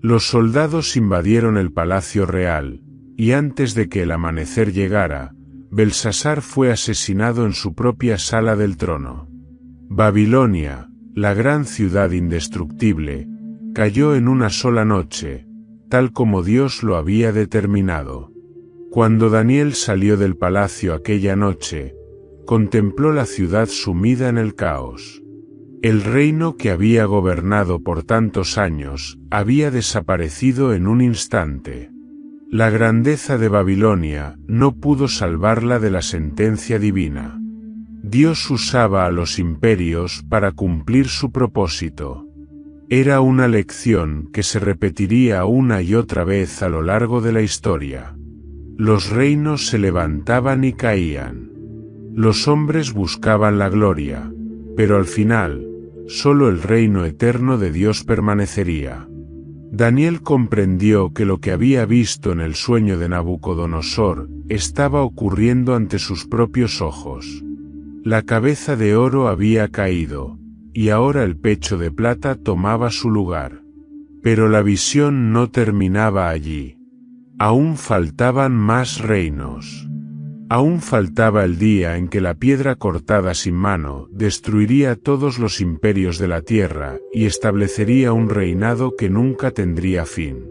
Los soldados invadieron el palacio real, y antes de que el amanecer llegara, Belsasar fue asesinado en su propia sala del trono. Babilonia, la gran ciudad indestructible, cayó en una sola noche, tal como Dios lo había determinado. Cuando Daniel salió del palacio aquella noche, contempló la ciudad sumida en el caos. El reino que había gobernado por tantos años había desaparecido en un instante. La grandeza de Babilonia no pudo salvarla de la sentencia divina. Dios usaba a los imperios para cumplir su propósito. Era una lección que se repetiría una y otra vez a lo largo de la historia. Los reinos se levantaban y caían. Los hombres buscaban la gloria, pero al final, solo el reino eterno de Dios permanecería. Daniel comprendió que lo que había visto en el sueño de Nabucodonosor estaba ocurriendo ante sus propios ojos. La cabeza de oro había caído, y ahora el pecho de plata tomaba su lugar. Pero la visión no terminaba allí. Aún faltaban más reinos. Aún faltaba el día en que la piedra cortada sin mano destruiría todos los imperios de la tierra y establecería un reinado que nunca tendría fin.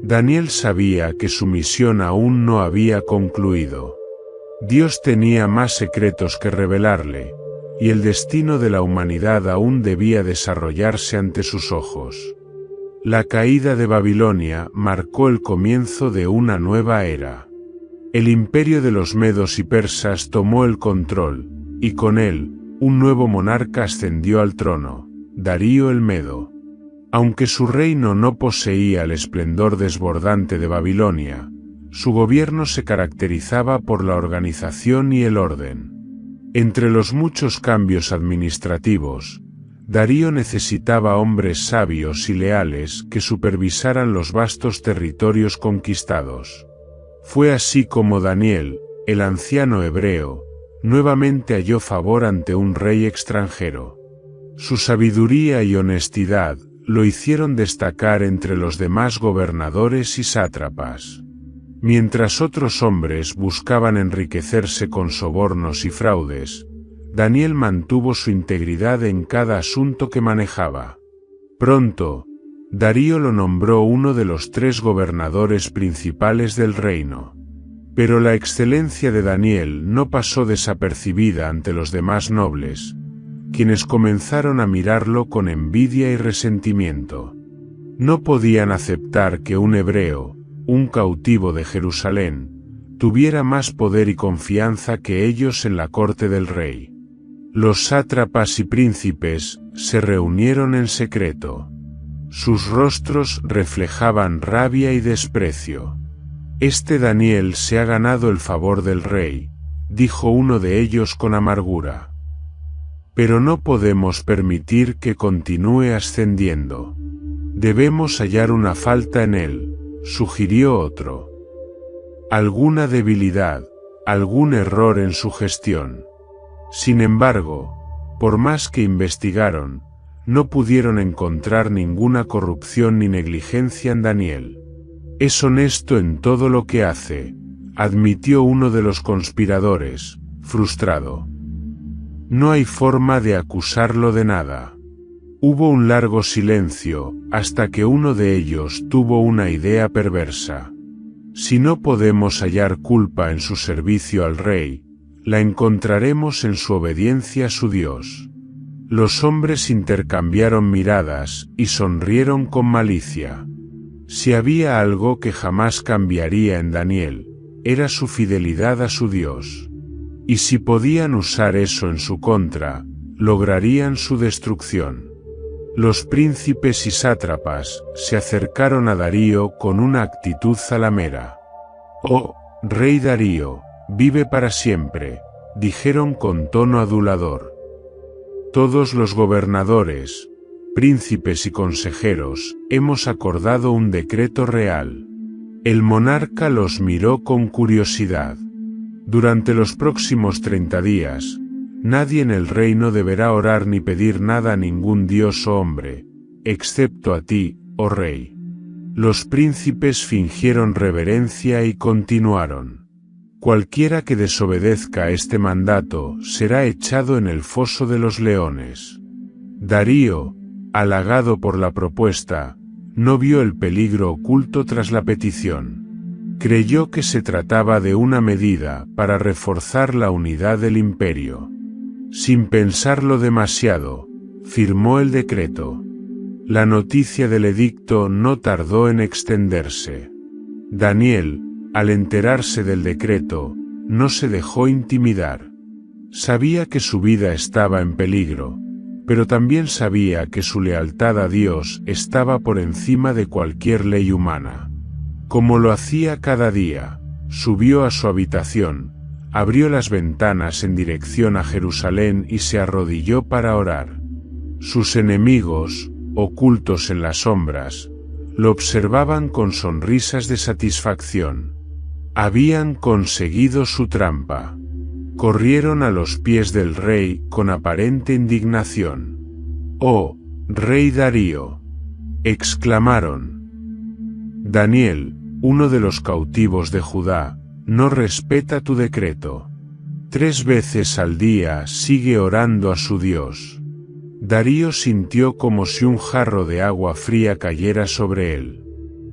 Daniel sabía que su misión aún no había concluido. Dios tenía más secretos que revelarle, y el destino de la humanidad aún debía desarrollarse ante sus ojos. La caída de Babilonia marcó el comienzo de una nueva era. El imperio de los medos y persas tomó el control, y con él, un nuevo monarca ascendió al trono, Darío el Medo. Aunque su reino no poseía el esplendor desbordante de Babilonia, su gobierno se caracterizaba por la organización y el orden. Entre los muchos cambios administrativos, Darío necesitaba hombres sabios y leales que supervisaran los vastos territorios conquistados. Fue así como Daniel, el anciano hebreo, nuevamente halló favor ante un rey extranjero. Su sabiduría y honestidad lo hicieron destacar entre los demás gobernadores y sátrapas. Mientras otros hombres buscaban enriquecerse con sobornos y fraudes, Daniel mantuvo su integridad en cada asunto que manejaba. Pronto, Darío lo nombró uno de los 3 gobernadores principales del reino. Pero la excelencia de Daniel no pasó desapercibida ante los demás nobles, quienes comenzaron a mirarlo con envidia y resentimiento. No podían aceptar que un hebreo, un cautivo de Jerusalén, tuviera más poder y confianza que ellos en la corte del rey. Los sátrapas y príncipes se reunieron en secreto. Sus rostros reflejaban rabia y desprecio. «Este Daniel se ha ganado el favor del rey», dijo uno de ellos con amargura. «Pero no podemos permitir que continúe ascendiendo. Debemos hallar una falta en él», sugirió otro. «Alguna debilidad, algún error en su gestión». Sin embargo, por más que investigaron, no pudieron encontrar ninguna corrupción ni negligencia en Daniel. «Es honesto en todo lo que hace», admitió uno de los conspiradores, frustrado. «No hay forma de acusarlo de nada». Hubo un largo silencio, hasta que uno de ellos tuvo una idea perversa. «Si no podemos hallar culpa en su servicio al rey, la encontraremos en su obediencia a su Dios». Los hombres intercambiaron miradas y sonrieron con malicia. Si había algo que jamás cambiaría en Daniel, era su fidelidad a su Dios. Y si podían usar eso en su contra, lograrían su destrucción. Los príncipes y sátrapas se acercaron a Darío con una actitud zalamera. «Oh, rey Darío, vive para siempre», dijeron con tono adulador. «Todos los gobernadores, príncipes y consejeros, hemos acordado un decreto real». El monarca los miró con curiosidad. «Durante los próximos 30 días, nadie en el reino deberá orar ni pedir nada a ningún dios o hombre, excepto a ti, oh rey». Los príncipes fingieron reverencia y continuaron. «Cualquiera que desobedezca este mandato será echado en el foso de los leones». Darío, halagado por la propuesta, no vio el peligro oculto tras la petición. Creyó que se trataba de una medida para reforzar la unidad del imperio. Sin pensarlo demasiado, firmó el decreto. La noticia del edicto no tardó en extenderse. Daniel, al enterarse del decreto, no se dejó intimidar. Sabía que su vida estaba en peligro, pero también sabía que su lealtad a Dios estaba por encima de cualquier ley humana. Como lo hacía cada día, subió a su habitación, abrió las ventanas en dirección a Jerusalén y se arrodilló para orar. Sus enemigos, ocultos en las sombras, lo observaban con sonrisas de satisfacción. Habían conseguido su trampa. Corrieron a los pies del rey con aparente indignación. «¡Oh, rey Darío!», exclamaron. «Daniel, uno de los cautivos de Judá, no respeta tu decreto. 3 veces al día sigue orando a su Dios». Darío sintió como si un jarro de agua fría cayera sobre él.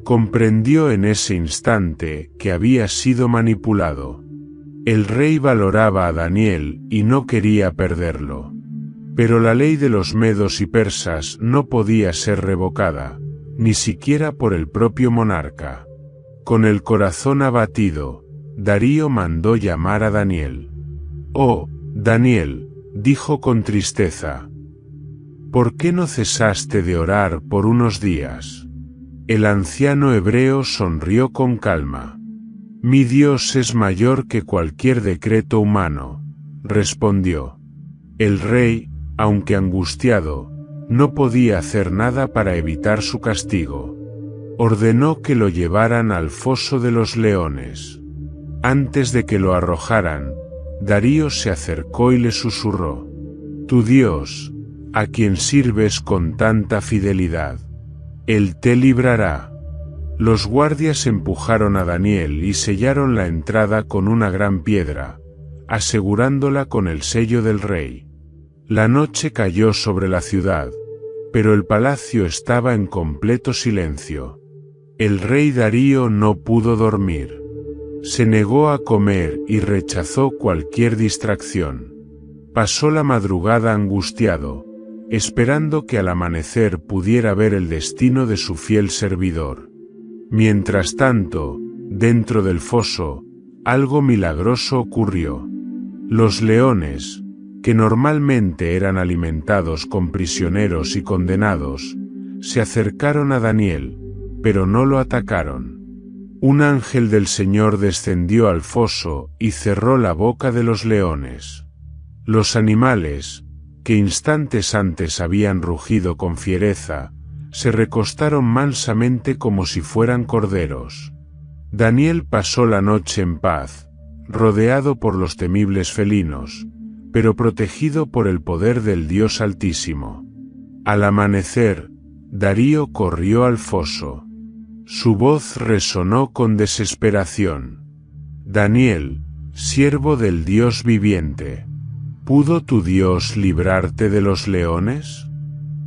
Comprendió en ese instante que había sido manipulado. El rey valoraba a Daniel y no quería perderlo. Pero la ley de los medos y persas no podía ser revocada, ni siquiera por el propio monarca. Con el corazón abatido, Darío mandó llamar a Daniel. «Oh, Daniel», dijo con tristeza, «¿por qué no cesaste de orar por unos días?». El anciano hebreo sonrió con calma. «Mi Dios es mayor que cualquier decreto humano», respondió. El rey, aunque angustiado, no podía hacer nada para evitar su castigo. Ordenó que lo llevaran al foso de los leones. Antes de que lo arrojaran, Darío se acercó y le susurró: «Tu Dios, a quien sirves con tanta fidelidad, Él te librará». Los guardias empujaron a Daniel y sellaron la entrada con una gran piedra, asegurándola con el sello del rey. La noche cayó sobre la ciudad, pero el palacio estaba en completo silencio. El rey Darío no pudo dormir. Se negó a comer y rechazó cualquier distracción. Pasó la madrugada angustiado, esperando que al amanecer pudiera ver el destino de su fiel servidor. Mientras tanto, dentro del foso, algo milagroso ocurrió. Los leones, que normalmente eran alimentados con prisioneros y condenados, se acercaron a Daniel, pero no lo atacaron. Un ángel del Señor descendió al foso y cerró la boca de los leones. Los animales, que instantes antes habían rugido con fiereza, se recostaron mansamente como si fueran corderos. Daniel pasó la noche en paz, rodeado por los temibles felinos, pero protegido por el poder del Dios Altísimo. Al amanecer, Darío corrió al foso. Su voz resonó con desesperación. «Daniel, siervo del Dios viviente, ¿pudo tu Dios librarte de los leones?»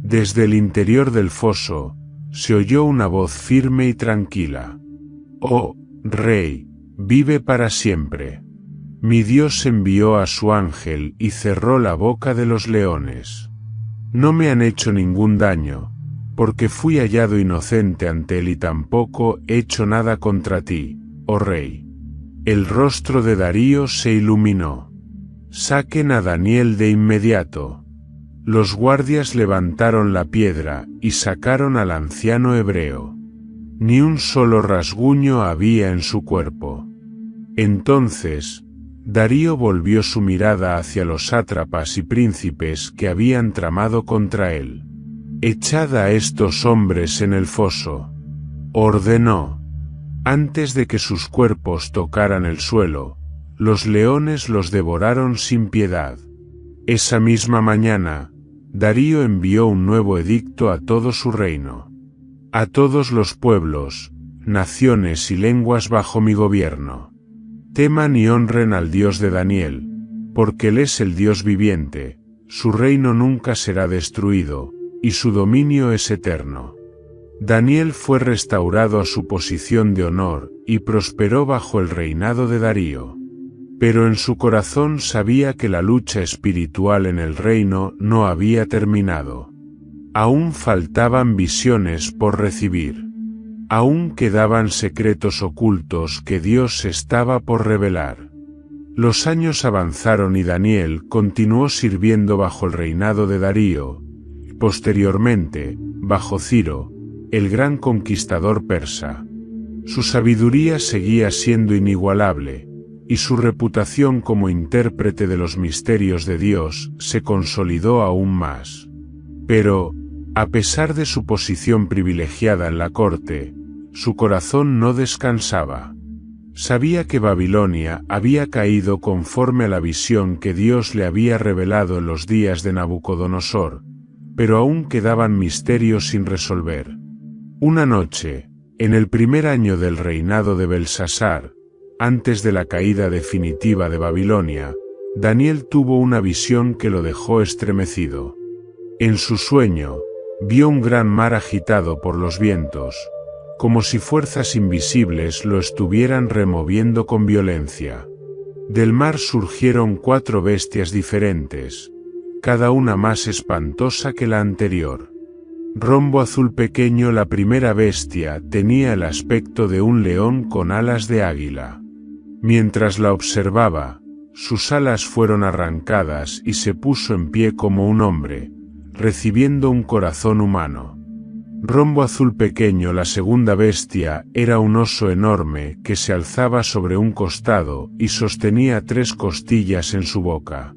Desde el interior del foso, se oyó una voz firme y tranquila. «Oh, Rey, vive para siempre. Mi Dios envió a su ángel y cerró la boca de los leones. No me han hecho ningún daño, porque fui hallado inocente ante él y tampoco he hecho nada contra ti, oh Rey». El rostro de Darío se iluminó. «Saquen a Daniel de inmediato». Los guardias levantaron la piedra y sacaron al anciano hebreo. Ni un solo rasguño había en su cuerpo. Entonces, Darío volvió su mirada hacia los sátrapas y príncipes que habían tramado contra él. «Echad a estos hombres en el foso», ordenó. Antes de que sus cuerpos tocaran el suelo, los leones los devoraron sin piedad. Esa misma mañana, Darío envió un nuevo edicto a todo su reino. «A todos los pueblos, naciones y lenguas bajo mi gobierno. Teman y honren al Dios de Daniel, porque Él es el Dios viviente, su reino nunca será destruido, y su dominio es eterno». Daniel fue restaurado a su posición de honor y prosperó bajo el reinado de Darío. Pero en su corazón sabía que la lucha espiritual en el reino no había terminado. Aún faltaban visiones por recibir. Aún quedaban secretos ocultos que Dios estaba por revelar. Los años avanzaron y Daniel continuó sirviendo bajo el reinado de Darío, y posteriormente, bajo Ciro, el gran conquistador persa. Su sabiduría seguía siendo inigualable, y su reputación como intérprete de los misterios de Dios se consolidó aún más. Pero, a pesar de su posición privilegiada en la corte, su corazón no descansaba. Sabía que Babilonia había caído conforme a la visión que Dios le había revelado en los días de Nabucodonosor, pero aún quedaban misterios sin resolver. Una noche, en el primer año del reinado de Belsasar, antes de la caída definitiva de Babilonia, Daniel tuvo una visión que lo dejó estremecido. En su sueño, vio un gran mar agitado por los vientos, como si fuerzas invisibles lo estuvieran removiendo con violencia. Del mar surgieron 4 bestias diferentes, cada una más espantosa que la anterior. Rombo azul pequeño, la primera bestia, tenía el aspecto de un león con alas de águila. Mientras la observaba, sus alas fueron arrancadas y se puso en pie como un hombre, recibiendo un corazón humano. Rombo azul pequeño, la segunda bestia, era un oso enorme que se alzaba sobre un costado y sostenía 3 costillas en su boca.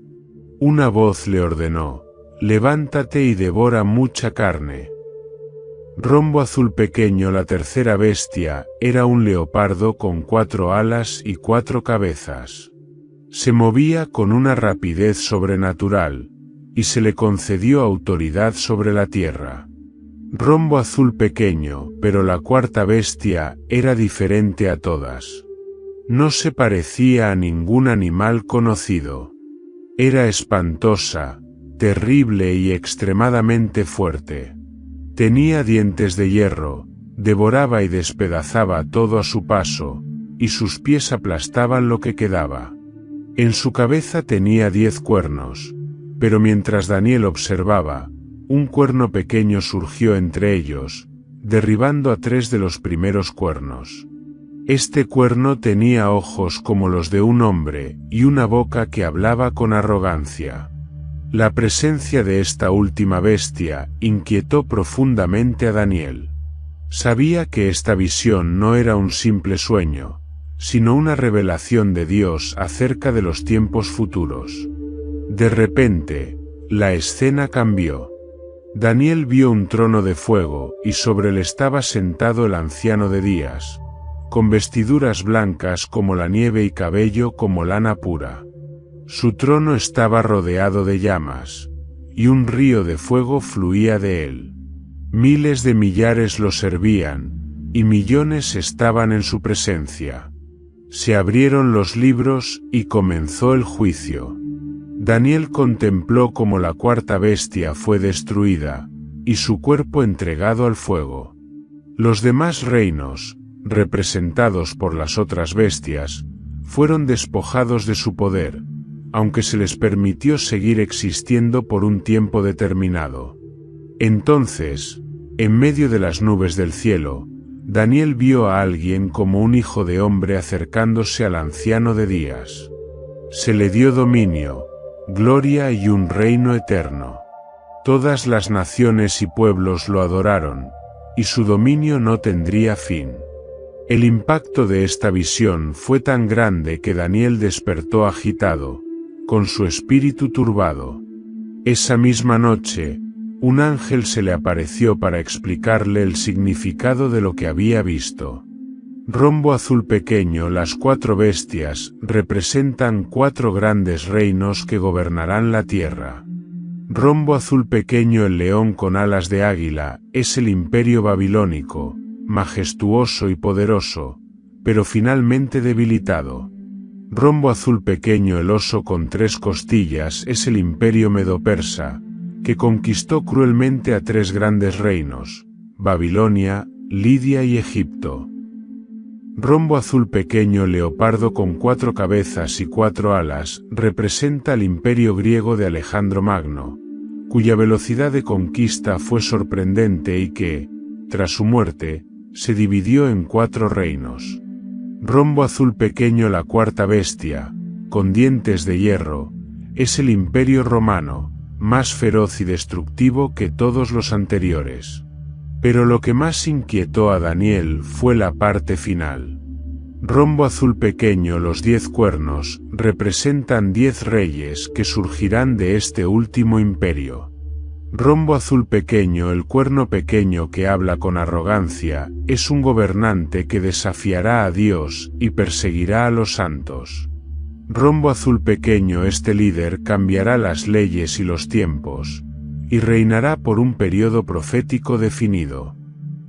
Una voz le ordenó: «Levántate y devora mucha carne». Rombo azul pequeño, la tercera bestia, era un leopardo con 4 alas y 4 cabezas. Se movía con una rapidez sobrenatural, y se le concedió autoridad sobre la tierra. Rombo azul pequeño, pero la cuarta bestia era diferente a todas. No se parecía a ningún animal conocido. Era espantosa, terrible y extremadamente fuerte. Tenía dientes de hierro, devoraba y despedazaba todo a su paso, y sus pies aplastaban lo que quedaba. En su cabeza tenía 10 cuernos, pero mientras Daniel observaba, un cuerno pequeño surgió entre ellos, derribando a 3 de los primeros cuernos. Este cuerno tenía ojos como los de un hombre y una boca que hablaba con arrogancia. La presencia de esta última bestia inquietó profundamente a Daniel. Sabía que esta visión no era un simple sueño, sino una revelación de Dios acerca de los tiempos futuros. De repente, la escena cambió. Daniel vio un trono de fuego y sobre él estaba sentado el anciano de días, con vestiduras blancas como la nieve y cabello como lana pura. Su trono estaba rodeado de llamas, y un río de fuego fluía de él. Miles de millares lo servían, y millones estaban en su presencia. Se abrieron los libros y comenzó el juicio. Daniel contempló cómo la cuarta bestia fue destruida, y su cuerpo entregado al fuego. Los demás reinos, representados por las otras bestias, fueron despojados de su poder, aunque se les permitió seguir existiendo por un tiempo determinado. Entonces, en medio de las nubes del cielo, Daniel vio a alguien como un hijo de hombre acercándose al anciano de días. Se le dio dominio, gloria y un reino eterno. Todas las naciones y pueblos lo adoraron, y su dominio no tendría fin. El impacto de esta visión fue tan grande que Daniel despertó agitado, con su espíritu turbado. Esa misma noche, un ángel se le apareció para explicarle el significado de lo que había visto. Rombo azul pequeño. Las 4 bestias representan 4 grandes reinos que gobernarán la tierra. Rombo azul pequeño. El león con alas de águila es el imperio babilónico, majestuoso y poderoso, pero finalmente debilitado. Rombo azul pequeño. El oso con 3 costillas es el imperio medo-persa, que conquistó cruelmente a 3 grandes reinos, Babilonia, Lidia y Egipto. Rombo azul pequeño. Leopardo con 4 cabezas y 4 alas representa al imperio griego de Alejandro Magno, cuya velocidad de conquista fue sorprendente y que, tras su muerte, se dividió en 4 reinos. Rombo azul pequeño. La cuarta bestia, con dientes de hierro, es el imperio romano, más feroz y destructivo que todos los anteriores. Pero lo que más inquietó a Daniel fue la parte final. Rombo azul pequeño. Los 10 cuernos representan 10 reyes que surgirán de este último imperio. Rombo azul pequeño. El cuerno pequeño que habla con arrogancia es un gobernante que desafiará a Dios y perseguirá a los santos. Rombo azul pequeño. Este líder cambiará las leyes y los tiempos, y reinará por un periodo profético definido.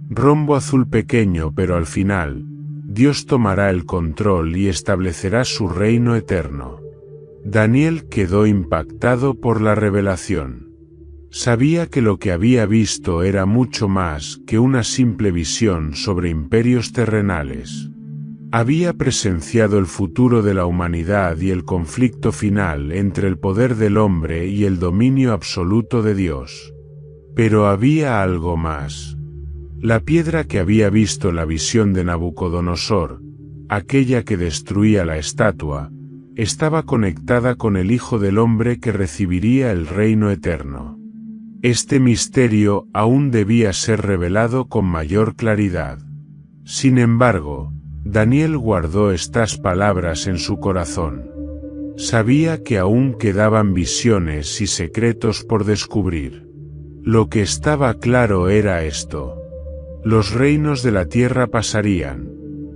Rombo azul pequeño. Pero al final, Dios tomará el control y establecerá su reino eterno. Daniel quedó impactado por la revelación. Sabía que lo que había visto era mucho más que una simple visión sobre imperios terrenales. Había presenciado el futuro de la humanidad y el conflicto final entre el poder del hombre y el dominio absoluto de Dios. Pero había algo más. La piedra que había visto la visión de Nabucodonosor, aquella que destruía la estatua, estaba conectada con el Hijo del Hombre que recibiría el reino eterno. Este misterio aún debía ser revelado con mayor claridad. Sin embargo, Daniel guardó estas palabras en su corazón. Sabía que aún quedaban visiones y secretos por descubrir. Lo que estaba claro era esto: los reinos de la tierra pasarían,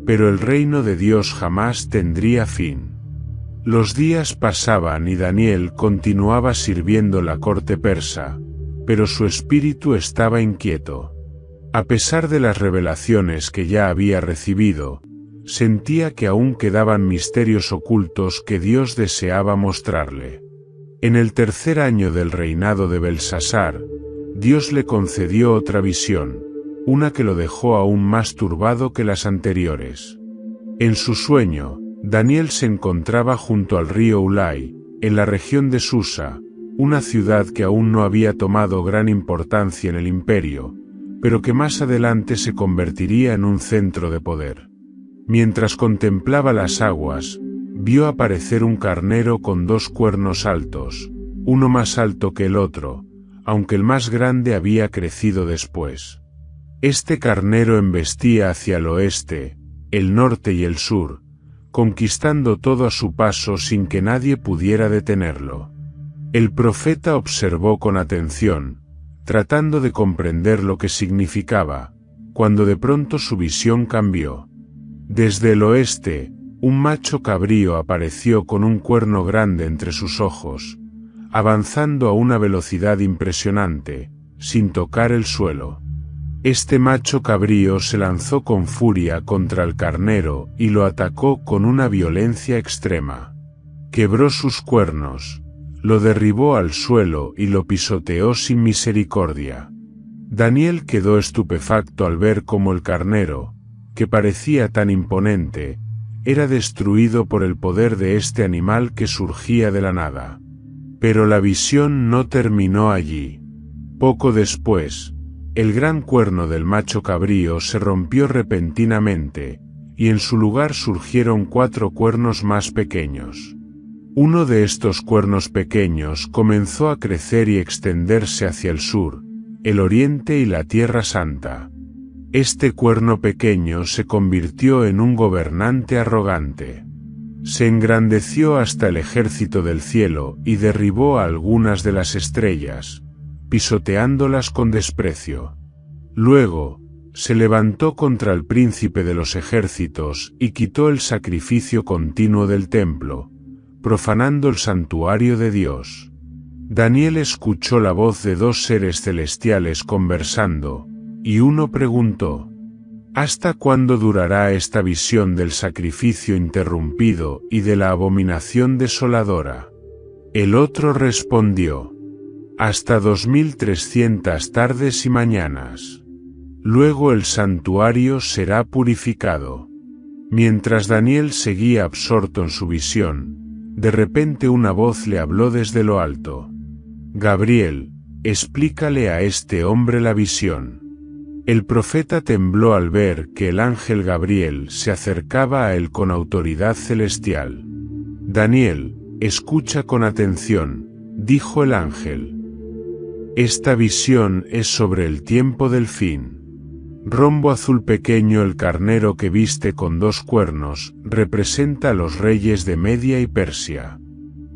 pero el reino de Dios jamás tendría fin. Los días pasaban y Daniel continuaba sirviendo la corte persa, pero su espíritu estaba inquieto. A pesar de las revelaciones que ya había recibido, sentía que aún quedaban misterios ocultos que Dios deseaba mostrarle. En el 3er año del reinado de Belsasar, Dios le concedió otra visión, una que lo dejó aún más turbado que las anteriores. En su sueño, Daniel se encontraba junto al río Ulai, en la región de Susa, una ciudad que aún no había tomado gran importancia en el imperio, pero que más adelante se convertiría en un centro de poder. Mientras contemplaba las aguas, vio aparecer un carnero con 2 cuernos altos, uno más alto que el otro, aunque el más grande había crecido después. Este carnero embestía hacia el oeste, el norte y el sur, conquistando todo a su paso sin que nadie pudiera detenerlo. El profeta observó con atención, tratando de comprender lo que significaba, cuando de pronto su visión cambió. Desde el oeste, un macho cabrío apareció con un cuerno grande entre sus ojos, avanzando a una velocidad impresionante, sin tocar el suelo. Este macho cabrío se lanzó con furia contra el carnero y lo atacó con una violencia extrema. Quebró sus cuernos, lo derribó al suelo y lo pisoteó sin misericordia. Daniel quedó estupefacto al ver cómo el carnero, que parecía tan imponente, era destruido por el poder de este animal que surgía de la nada. Pero la visión no terminó allí. Poco después, el gran cuerno del macho cabrío se rompió repentinamente, y en su lugar surgieron 4 cuernos más pequeños. Uno de estos cuernos pequeños comenzó a crecer y extenderse hacia el sur, el oriente y la Tierra Santa. Este cuerno pequeño se convirtió en un gobernante arrogante. Se engrandeció hasta el ejército del cielo y derribó a algunas de las estrellas, pisoteándolas con desprecio. Luego, se levantó contra el príncipe de los ejércitos y quitó el sacrificio continuo del templo, profanando el santuario de Dios. Daniel escuchó la voz de 2 seres celestiales conversando, y uno preguntó: ¿hasta cuándo durará esta visión del sacrificio interrumpido y de la abominación desoladora? El otro respondió: hasta 2300 tardes y mañanas. Luego el santuario será purificado. Mientras Daniel seguía absorto en su visión, de repente una voz le habló desde lo alto: Gabriel, explícale a este hombre la visión. El profeta tembló al ver que el ángel Gabriel se acercaba a él con autoridad celestial. Daniel, escucha con atención, dijo el ángel. Esta visión es sobre el tiempo del fin. Rombo azul pequeño, el carnero que viste con 2 cuernos, representa a los reyes de Media y Persia.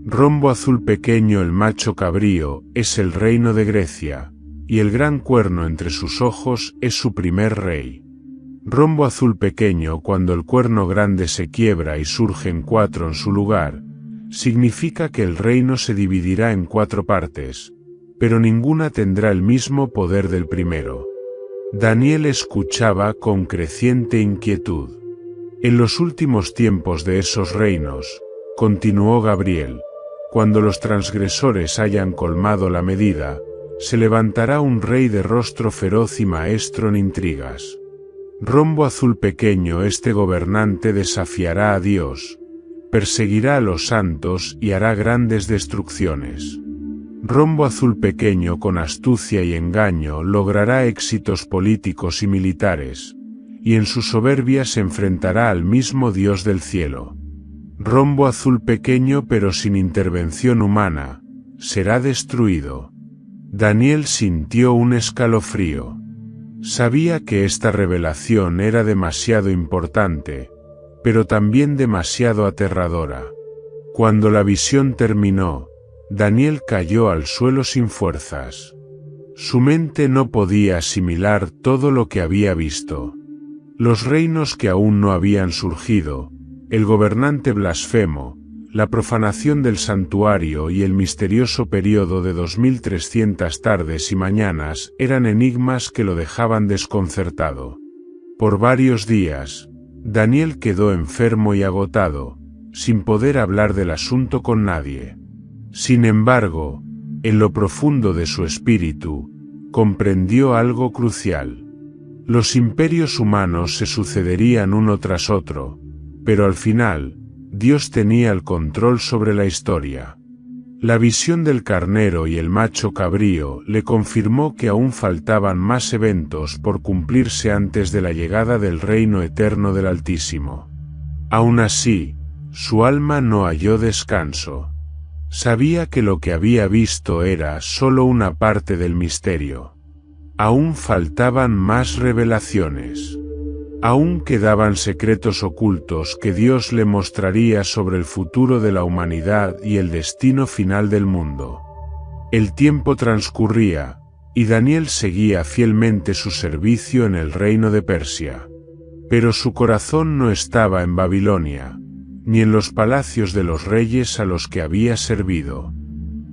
Rombo azul pequeño, el macho cabrío, es el reino de Grecia, y el gran cuerno entre sus ojos es su primer rey. Rombo azul pequeño, cuando el cuerno grande se quiebra y surgen 4 en su lugar, significa que el reino se dividirá en 4 partes, pero ninguna tendrá el mismo poder del primero. Daniel escuchaba con creciente inquietud. En los últimos tiempos de esos reinos, continuó Gabriel, cuando los transgresores hayan colmado la medida, se levantará un rey de rostro feroz y maestro en intrigas. Rombo azul pequeño, este gobernante desafiará a Dios, perseguirá a los santos y hará grandes destrucciones. Rombo azul pequeño, con astucia y engaño logrará éxitos políticos y militares, y en su soberbia se enfrentará al mismo Dios del cielo. Rombo azul pequeño, pero sin intervención humana, será destruido. Daniel sintió un escalofrío. Sabía que esta revelación era demasiado importante, pero también demasiado aterradora. Cuando la visión terminó, Daniel cayó al suelo sin fuerzas. Su mente no podía asimilar todo lo que había visto. Los reinos que aún no habían surgido, el gobernante blasfemo, la profanación del santuario y el misterioso período de 2300 tardes y mañanas eran enigmas que lo dejaban desconcertado. Por varios días, Daniel quedó enfermo y agotado, sin poder hablar del asunto con nadie. Sin embargo, en lo profundo de su espíritu, comprendió algo crucial. Los imperios humanos se sucederían uno tras otro, pero al final, Dios tenía el control sobre la historia. La visión del carnero y el macho cabrío le confirmó que aún faltaban más eventos por cumplirse antes de la llegada del reino eterno del Altísimo. Aún así, su alma no halló descanso. Sabía que lo que había visto era solo una parte del misterio. Aún faltaban más revelaciones. Aún quedaban secretos ocultos que Dios le mostraría sobre el futuro de la humanidad y el destino final del mundo. El tiempo transcurría, y Daniel seguía fielmente su servicio en el reino de Persia. Pero su corazón no estaba en Babilonia, ni en los palacios de los reyes a los que había servido.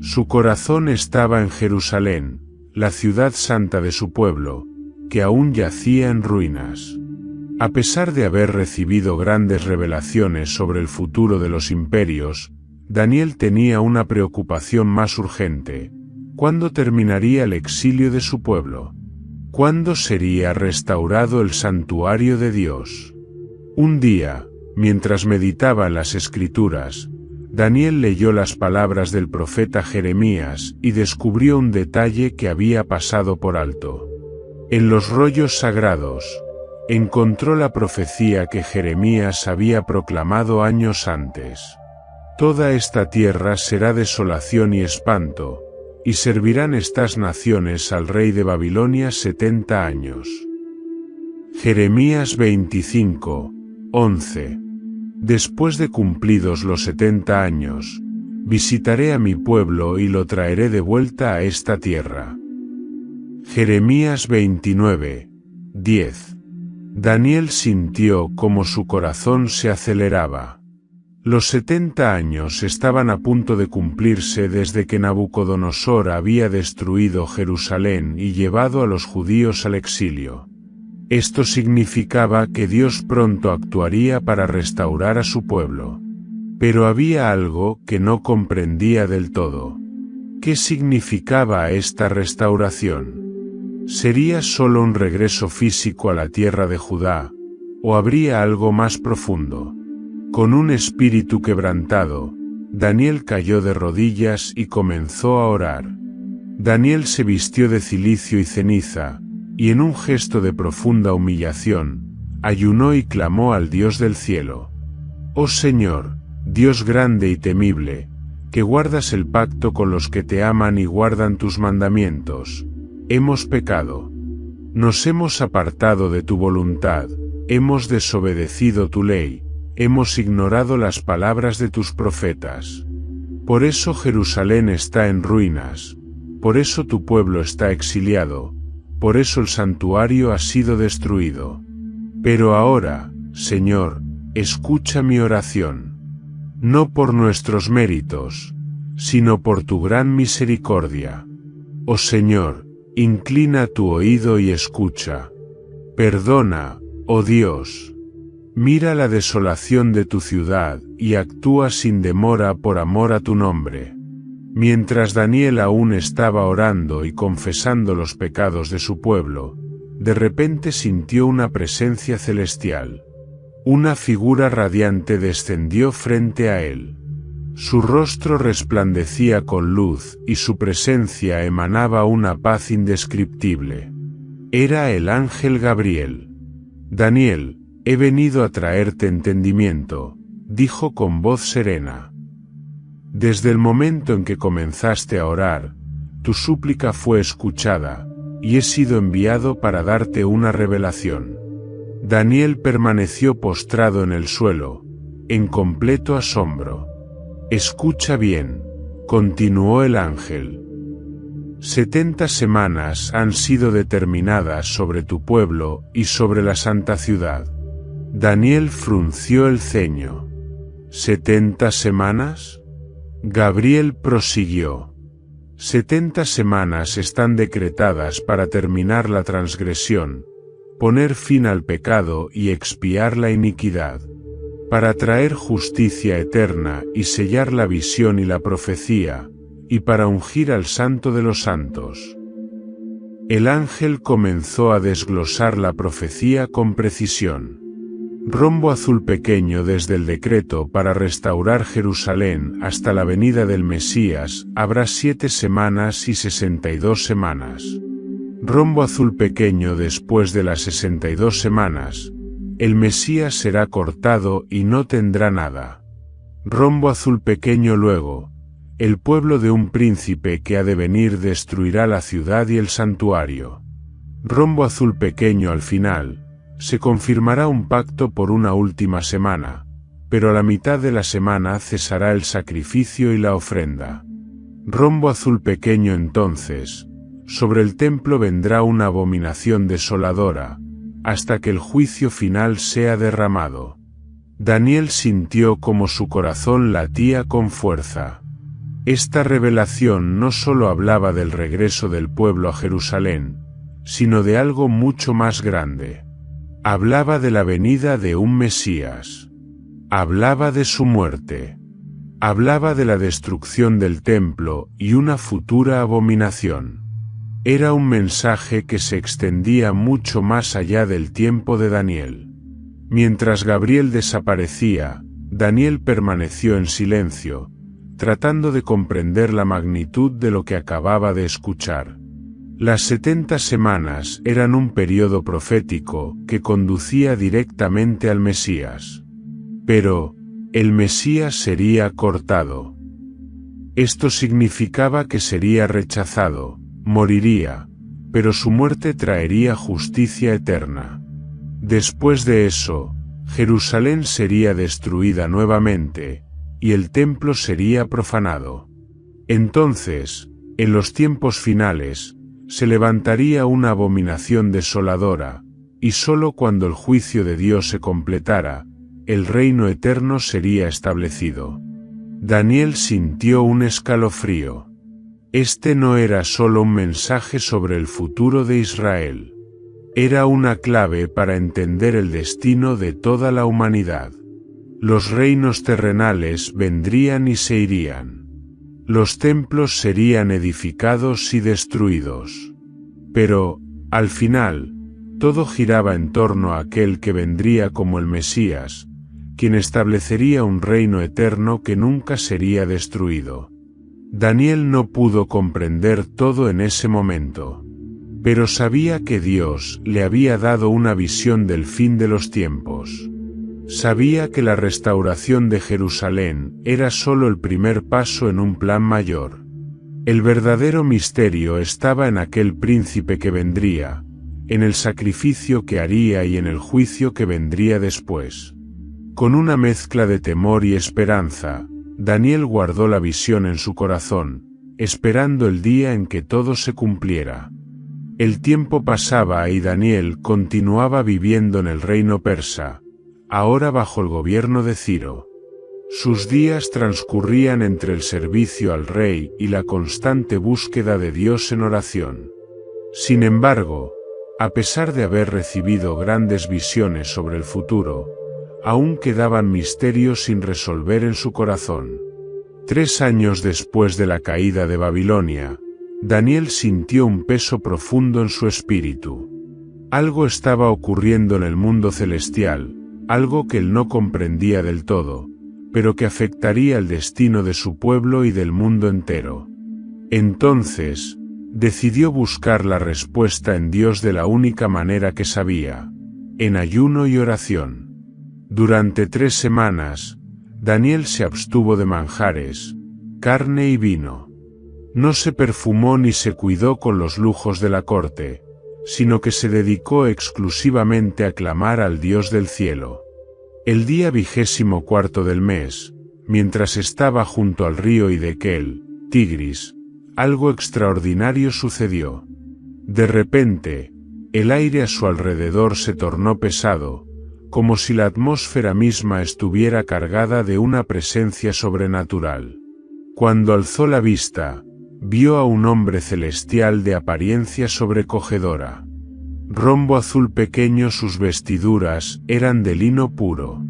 Su corazón estaba en Jerusalén, la ciudad santa de su pueblo, que aún yacía en ruinas. A pesar de haber recibido grandes revelaciones sobre el futuro de los imperios, Daniel tenía una preocupación más urgente. ¿Cuándo terminaría el exilio de su pueblo? ¿Cuándo sería restaurado el santuario de Dios? Un día, mientras meditaba en las Escrituras, Daniel leyó las palabras del profeta Jeremías y descubrió un detalle que había pasado por alto. En los rollos sagrados, encontró la profecía que Jeremías había proclamado años antes. Toda esta tierra será desolación y espanto, y servirán estas naciones al rey de Babilonia 70 años. Jeremías 25, 11. Después de cumplidos los 70 años, visitaré a mi pueblo y lo traeré de vuelta a esta tierra. Jeremías 29, 10. Daniel sintió como su corazón se aceleraba. Los 70 años estaban a punto de cumplirse desde que Nabucodonosor había destruido Jerusalén y llevado a los judíos al exilio. Esto significaba que Dios pronto actuaría para restaurar a su pueblo. Pero había algo que no comprendía del todo. ¿Qué significaba esta restauración? ¿Sería solo un regreso físico a la tierra de Judá, o habría algo más profundo? Con un espíritu quebrantado, Daniel cayó de rodillas y comenzó a orar. Daniel se vistió de cilicio y ceniza, y en un gesto de profunda humillación, ayunó y clamó al Dios del cielo. Oh Señor, Dios grande y temible, que guardas el pacto con los que te aman y guardan tus mandamientos, hemos pecado. Nos hemos apartado de tu voluntad, hemos desobedecido tu ley, hemos ignorado las palabras de tus profetas. Por eso Jerusalén está en ruinas, por eso tu pueblo está exiliado, por eso el santuario ha sido destruido. Pero ahora, Señor, escucha mi oración. No por nuestros méritos, sino por tu gran misericordia. Oh Señor, inclina tu oído y escucha. Perdona, oh Dios. Mira la desolación de tu ciudad y actúa sin demora por amor a tu nombre. Mientras Daniel aún estaba orando y confesando los pecados de su pueblo, de repente sintió una presencia celestial. Una figura radiante descendió frente a él. Su rostro resplandecía con luz y su presencia emanaba una paz indescriptible. Era el ángel Gabriel. Daniel, he venido a traerte entendimiento, dijo con voz serena. Desde el momento en que comenzaste a orar, tu súplica fue escuchada, y he sido enviado para darte una revelación. Daniel permaneció postrado en el suelo, en completo asombro. Escucha bien, continuó el ángel. 70 semanas han sido determinadas sobre tu pueblo y sobre la santa ciudad. Daniel frunció el ceño. ¿70 semanas? Gabriel prosiguió. 70 semanas están decretadas para terminar la transgresión, poner fin al pecado y expiar la iniquidad, para traer justicia eterna y sellar la visión y la profecía, y para ungir al Santo de los Santos. El ángel comenzó a desglosar la profecía con precisión. Rombo azul pequeño desde el decreto para restaurar Jerusalén hasta la venida del Mesías, habrá 7 semanas y 62 semanas. Rombo azul pequeño después de las 62 semanas, el Mesías será cortado y no tendrá nada. Rombo azul pequeño luego, el pueblo de un príncipe que ha de venir destruirá la ciudad y el santuario. Rombo azul pequeño al final, se confirmará un pacto por una última semana, pero a la mitad de la semana cesará el sacrificio y la ofrenda. Rombo azul pequeño entonces, sobre el templo vendrá una abominación desoladora, hasta que el juicio final sea derramado. Daniel sintió como su corazón latía con fuerza. Esta revelación no solo hablaba del regreso del pueblo a Jerusalén, sino de algo mucho más grande. Hablaba de la venida de un Mesías. Hablaba de su muerte. Hablaba de la destrucción del templo y una futura abominación. Era un mensaje que se extendía mucho más allá del tiempo de Daniel. Mientras Gabriel desaparecía, Daniel permaneció en silencio, tratando de comprender la magnitud de lo que acababa de escuchar. Las 70 semanas eran un periodo profético que conducía directamente al Mesías. Pero, el Mesías sería cortado. Esto significaba que sería rechazado, moriría, pero su muerte traería justicia eterna. Después de eso, Jerusalén sería destruida nuevamente, y el templo sería profanado. Entonces, en los tiempos finales, se levantaría una abominación desoladora, y sólo cuando el juicio de Dios se completara, el reino eterno sería establecido. Daniel sintió un escalofrío. Este no era solo un mensaje sobre el futuro de Israel. Era una clave para entender el destino de toda la humanidad. Los reinos terrenales vendrían y se irían. Los templos serían edificados y destruidos. Pero, al final, todo giraba en torno a aquel que vendría como el Mesías, quien establecería un reino eterno que nunca sería destruido. Daniel no pudo comprender todo en ese momento, pero sabía que Dios le había dado una visión del fin de los tiempos. Sabía que la restauración de Jerusalén era solo el primer paso en un plan mayor. El verdadero misterio estaba en aquel príncipe que vendría, en el sacrificio que haría y en el juicio que vendría después. Con una mezcla de temor y esperanza, Daniel guardó la visión en su corazón, esperando el día en que todo se cumpliera. El tiempo pasaba y Daniel continuaba viviendo en el reino persa, ahora bajo el gobierno de Ciro. Sus días transcurrían entre el servicio al rey y la constante búsqueda de Dios en oración. Sin embargo, a pesar de haber recibido grandes visiones sobre el futuro, aún quedaban misterios sin resolver en su corazón. 3 años después de la caída de Babilonia, Daniel sintió un peso profundo en su espíritu. Algo estaba ocurriendo en el mundo celestial, algo que él no comprendía del todo, pero que afectaría el destino de su pueblo y del mundo entero. Entonces, decidió buscar la respuesta en Dios de la única manera que sabía, en ayuno y oración. Durante 3 semanas, Daniel se abstuvo de manjares, carne y vino. No se perfumó ni se cuidó con los lujos de la corte, sino que se dedicó exclusivamente a clamar al Dios del cielo. El día 24 del mes, mientras estaba junto al río Hiddekel, Tigris, algo extraordinario sucedió. De repente, el aire a su alrededor se tornó pesado, como si la atmósfera misma estuviera cargada de una presencia sobrenatural. Cuando alzó la vista, vio a un hombre celestial de apariencia sobrecogedora. Rombo azul pequeño, sus vestiduras eran de lino puro.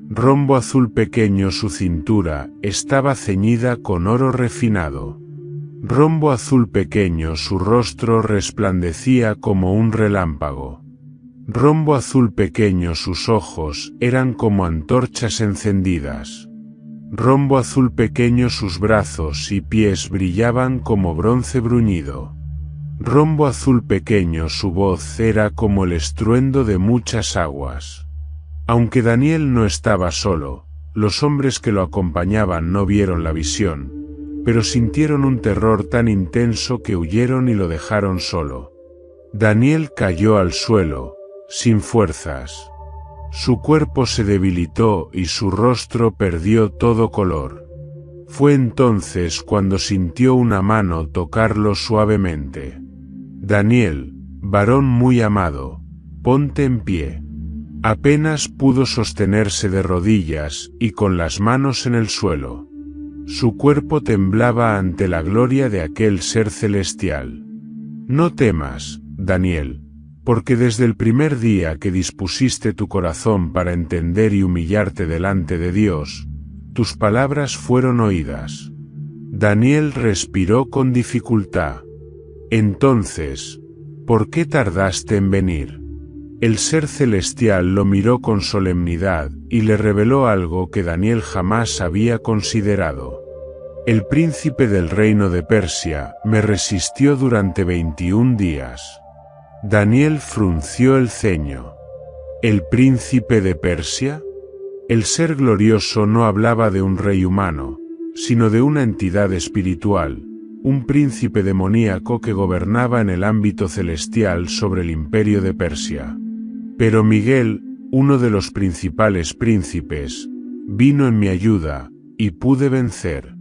Rombo azul pequeño, su cintura estaba ceñida con oro refinado. Rombo azul pequeño, su rostro resplandecía como un relámpago. Rombo azul pequeño, sus ojos eran como antorchas encendidas. Rombo azul pequeño, sus brazos y pies brillaban como bronce bruñido. Rombo azul pequeño, su voz era como el estruendo de muchas aguas. Aunque Daniel no estaba solo, los hombres que lo acompañaban no vieron la visión, pero sintieron un terror tan intenso que huyeron y lo dejaron solo. Daniel cayó al suelo, sin fuerzas. Su cuerpo se debilitó y su rostro perdió todo color. Fue entonces cuando sintió una mano tocarlo suavemente. Daniel, varón muy amado, ponte en pie. Apenas pudo sostenerse de rodillas y con las manos en el suelo. Su cuerpo temblaba ante la gloria de aquel ser celestial. No temas, Daniel, porque desde el primer día que dispusiste tu corazón para entender y humillarte delante de Dios, tus palabras fueron oídas. Daniel respiró con dificultad. Entonces, ¿por qué tardaste en venir? El ser celestial lo miró con solemnidad y le reveló algo que Daniel jamás había considerado. El príncipe del reino de Persia me resistió durante 21 días. Daniel frunció el ceño. ¿El príncipe de Persia? El ser glorioso no hablaba de un rey humano, sino de una entidad espiritual, un príncipe demoníaco que gobernaba en el ámbito celestial sobre el imperio de Persia. Pero Miguel, uno de los principales príncipes, vino en mi ayuda, y pude vencer.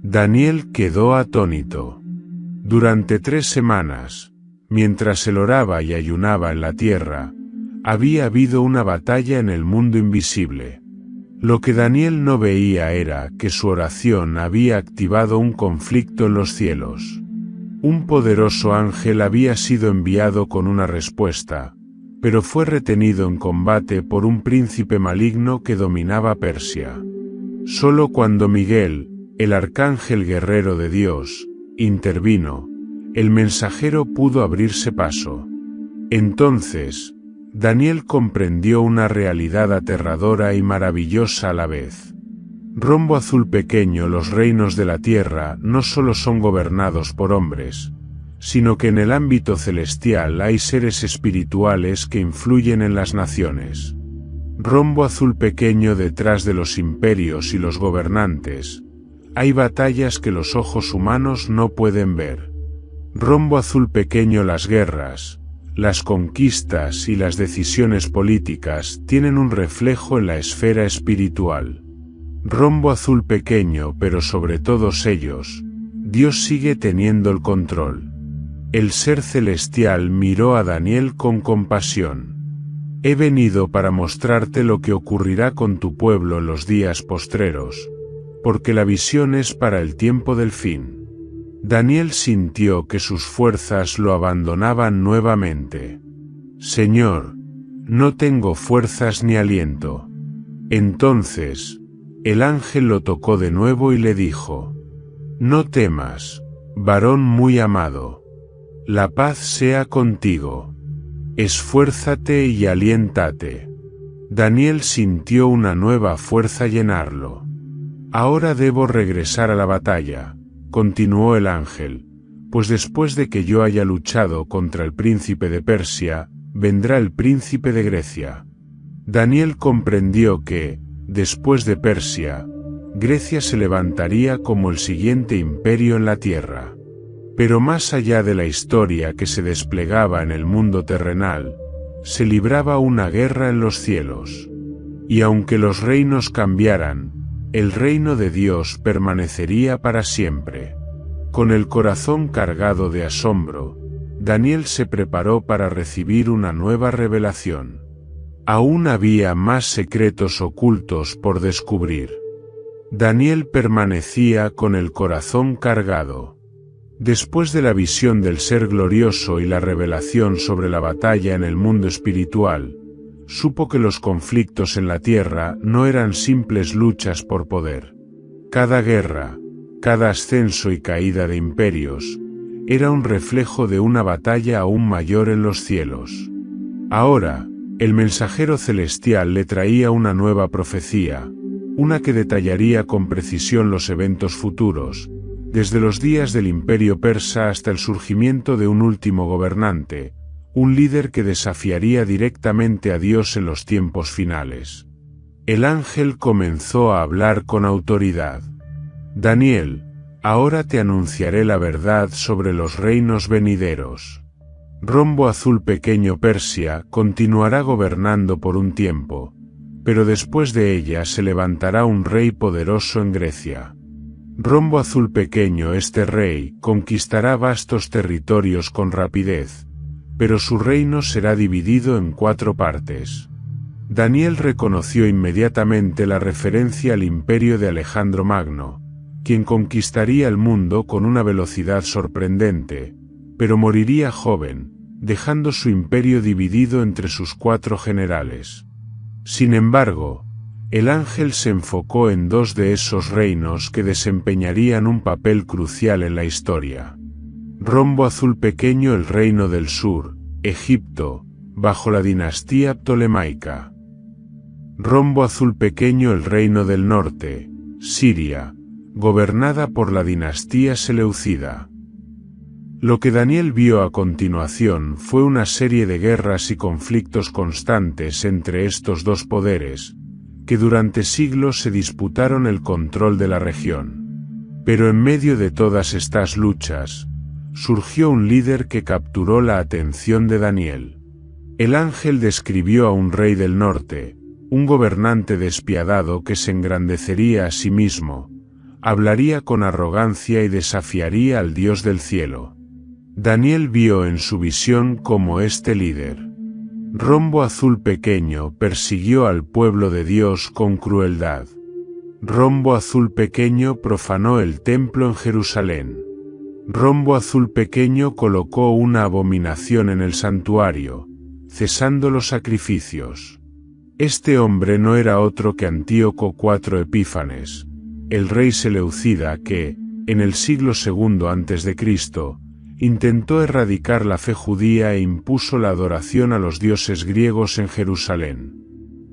Daniel quedó atónito. Durante 3 semanas, mientras él oraba y ayunaba en la tierra, había habido una batalla en el mundo invisible. Lo que Daniel no veía era que su oración había activado un conflicto en los cielos. Un poderoso ángel había sido enviado con una respuesta, pero fue retenido en combate por un príncipe maligno que dominaba Persia. Solo cuando Miguel, el arcángel guerrero de Dios, intervino, el mensajero pudo abrirse paso. Entonces, Daniel comprendió una realidad aterradora y maravillosa a la vez. Rombo azul pequeño, los reinos de la tierra no solo son gobernados por hombres, sino que en el ámbito celestial hay seres espirituales que influyen en las naciones. Rombo azul pequeño, detrás de los imperios y los gobernantes, hay batallas que los ojos humanos no pueden ver. Rombo azul pequeño, las guerras, las conquistas y las decisiones políticas tienen un reflejo en la esfera espiritual. Rombo azul pequeño, pero sobre todos ellos, Dios sigue teniendo el control. El ser celestial miró a Daniel con compasión. He venido para mostrarte lo que ocurrirá con tu pueblo en los días postreros, porque la visión es para el tiempo del fin. Daniel sintió que sus fuerzas lo abandonaban nuevamente. Señor, no tengo fuerzas ni aliento. Entonces, el ángel lo tocó de nuevo y le dijo: No temas, varón muy amado. La paz sea contigo. Esfuérzate y aliéntate. Daniel sintió una nueva fuerza llenarlo. Ahora debo regresar a la batalla, continuó el ángel, pues después de que yo haya luchado contra el príncipe de Persia, vendrá el príncipe de Grecia. Daniel comprendió que, después de Persia, Grecia se levantaría como el siguiente imperio en la tierra. Pero más allá de la historia que se desplegaba en el mundo terrenal, se libraba una guerra en los cielos. Y aunque los reinos cambiaran, el reino de Dios permanecería para siempre. Con el corazón cargado de asombro, Daniel se preparó para recibir una nueva revelación. Aún había más secretos ocultos por descubrir. Daniel permanecía con el corazón cargado. Después de la visión del ser glorioso y la revelación sobre la batalla en el mundo espiritual, supo que los conflictos en la tierra no eran simples luchas por poder. Cada guerra, cada ascenso y caída de imperios, era un reflejo de una batalla aún mayor en los cielos. Ahora, el mensajero celestial le traía una nueva profecía, una que detallaría con precisión los eventos futuros, desde los días del imperio persa hasta el surgimiento de un último gobernante, un líder que desafiaría directamente a Dios en los tiempos finales. El ángel comenzó a hablar con autoridad. Daniel, Ahora te anunciaré la verdad sobre los reinos venideros. Rombo Azul Pequeño Persia continuará gobernando por un tiempo, pero después de ella se levantará un rey poderoso en Grecia. Rombo Azul Pequeño, este rey, conquistará vastos territorios con rapidez, pero su reino será dividido en 4 partes. Daniel reconoció inmediatamente la referencia al imperio de Alejandro Magno, quien conquistaría el mundo con una velocidad sorprendente, pero moriría joven, dejando su imperio dividido entre sus 4 generales. Sin embargo, el ángel se enfocó en 2 de esos reinos que desempeñarían un papel crucial en la historia. Rombo Azul Pequeño, el reino del sur, Egipto, bajo la dinastía ptolemaica. Rombo Azul Pequeño, el reino del norte, Siria, gobernada por la dinastía seleucida. Lo que Daniel vio a continuación fue una serie de guerras y conflictos constantes entre estos 2 poderes, que durante siglos se disputaron el control de la región. Pero en medio de todas estas luchas, surgió un líder que capturó la atención de Daniel. El ángel describió a un rey del norte, un gobernante despiadado que se engrandecería a sí mismo, hablaría con arrogancia y desafiaría al Dios del cielo. Daniel vio en su visión cómo este líder, Rombo Azul Pequeño, persiguió al pueblo de Dios con crueldad. Rombo Azul Pequeño profanó el templo en Jerusalén. Rombo Azul Pequeño colocó una abominación en el santuario, cesando los sacrificios. Este hombre no era otro que Antíoco IV Epífanes, el rey seleucida que, en el siglo II a.C., intentó erradicar la fe judía e impuso la adoración a los dioses griegos en Jerusalén.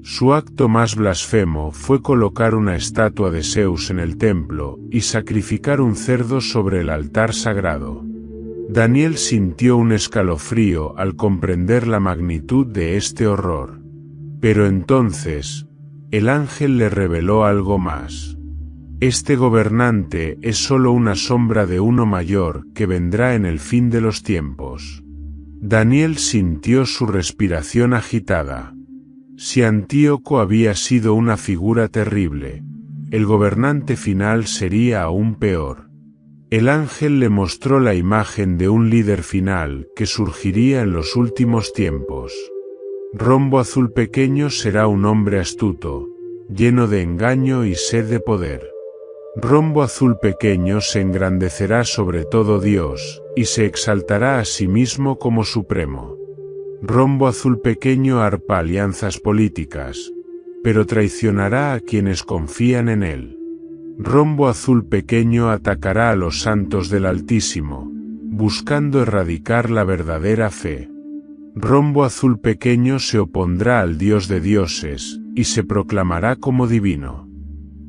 Su acto más blasfemo fue colocar una estatua de Zeus en el templo y sacrificar un cerdo sobre el altar sagrado. Daniel sintió un escalofrío al comprender la magnitud de este horror. Pero entonces, el ángel le reveló algo más. Este gobernante es solo una sombra de uno mayor que vendrá en el fin de los tiempos. Daniel sintió su respiración agitada. Si Antíoco había sido una figura terrible, el gobernante final sería aún peor. El ángel le mostró la imagen de un líder final que surgiría en los últimos tiempos. Rombo Azul Pequeño será un hombre astuto, lleno de engaño y sed de poder. Rombo Azul Pequeño se engrandecerá sobre todo Dios, y se exaltará a sí mismo como supremo. Rombo Azul Pequeño arpa alianzas políticas, pero traicionará a quienes confían en él. Rombo Azul Pequeño atacará a los santos del Altísimo, buscando erradicar la verdadera fe. Rombo Azul Pequeño se opondrá al Dios de dioses, y se proclamará como divino.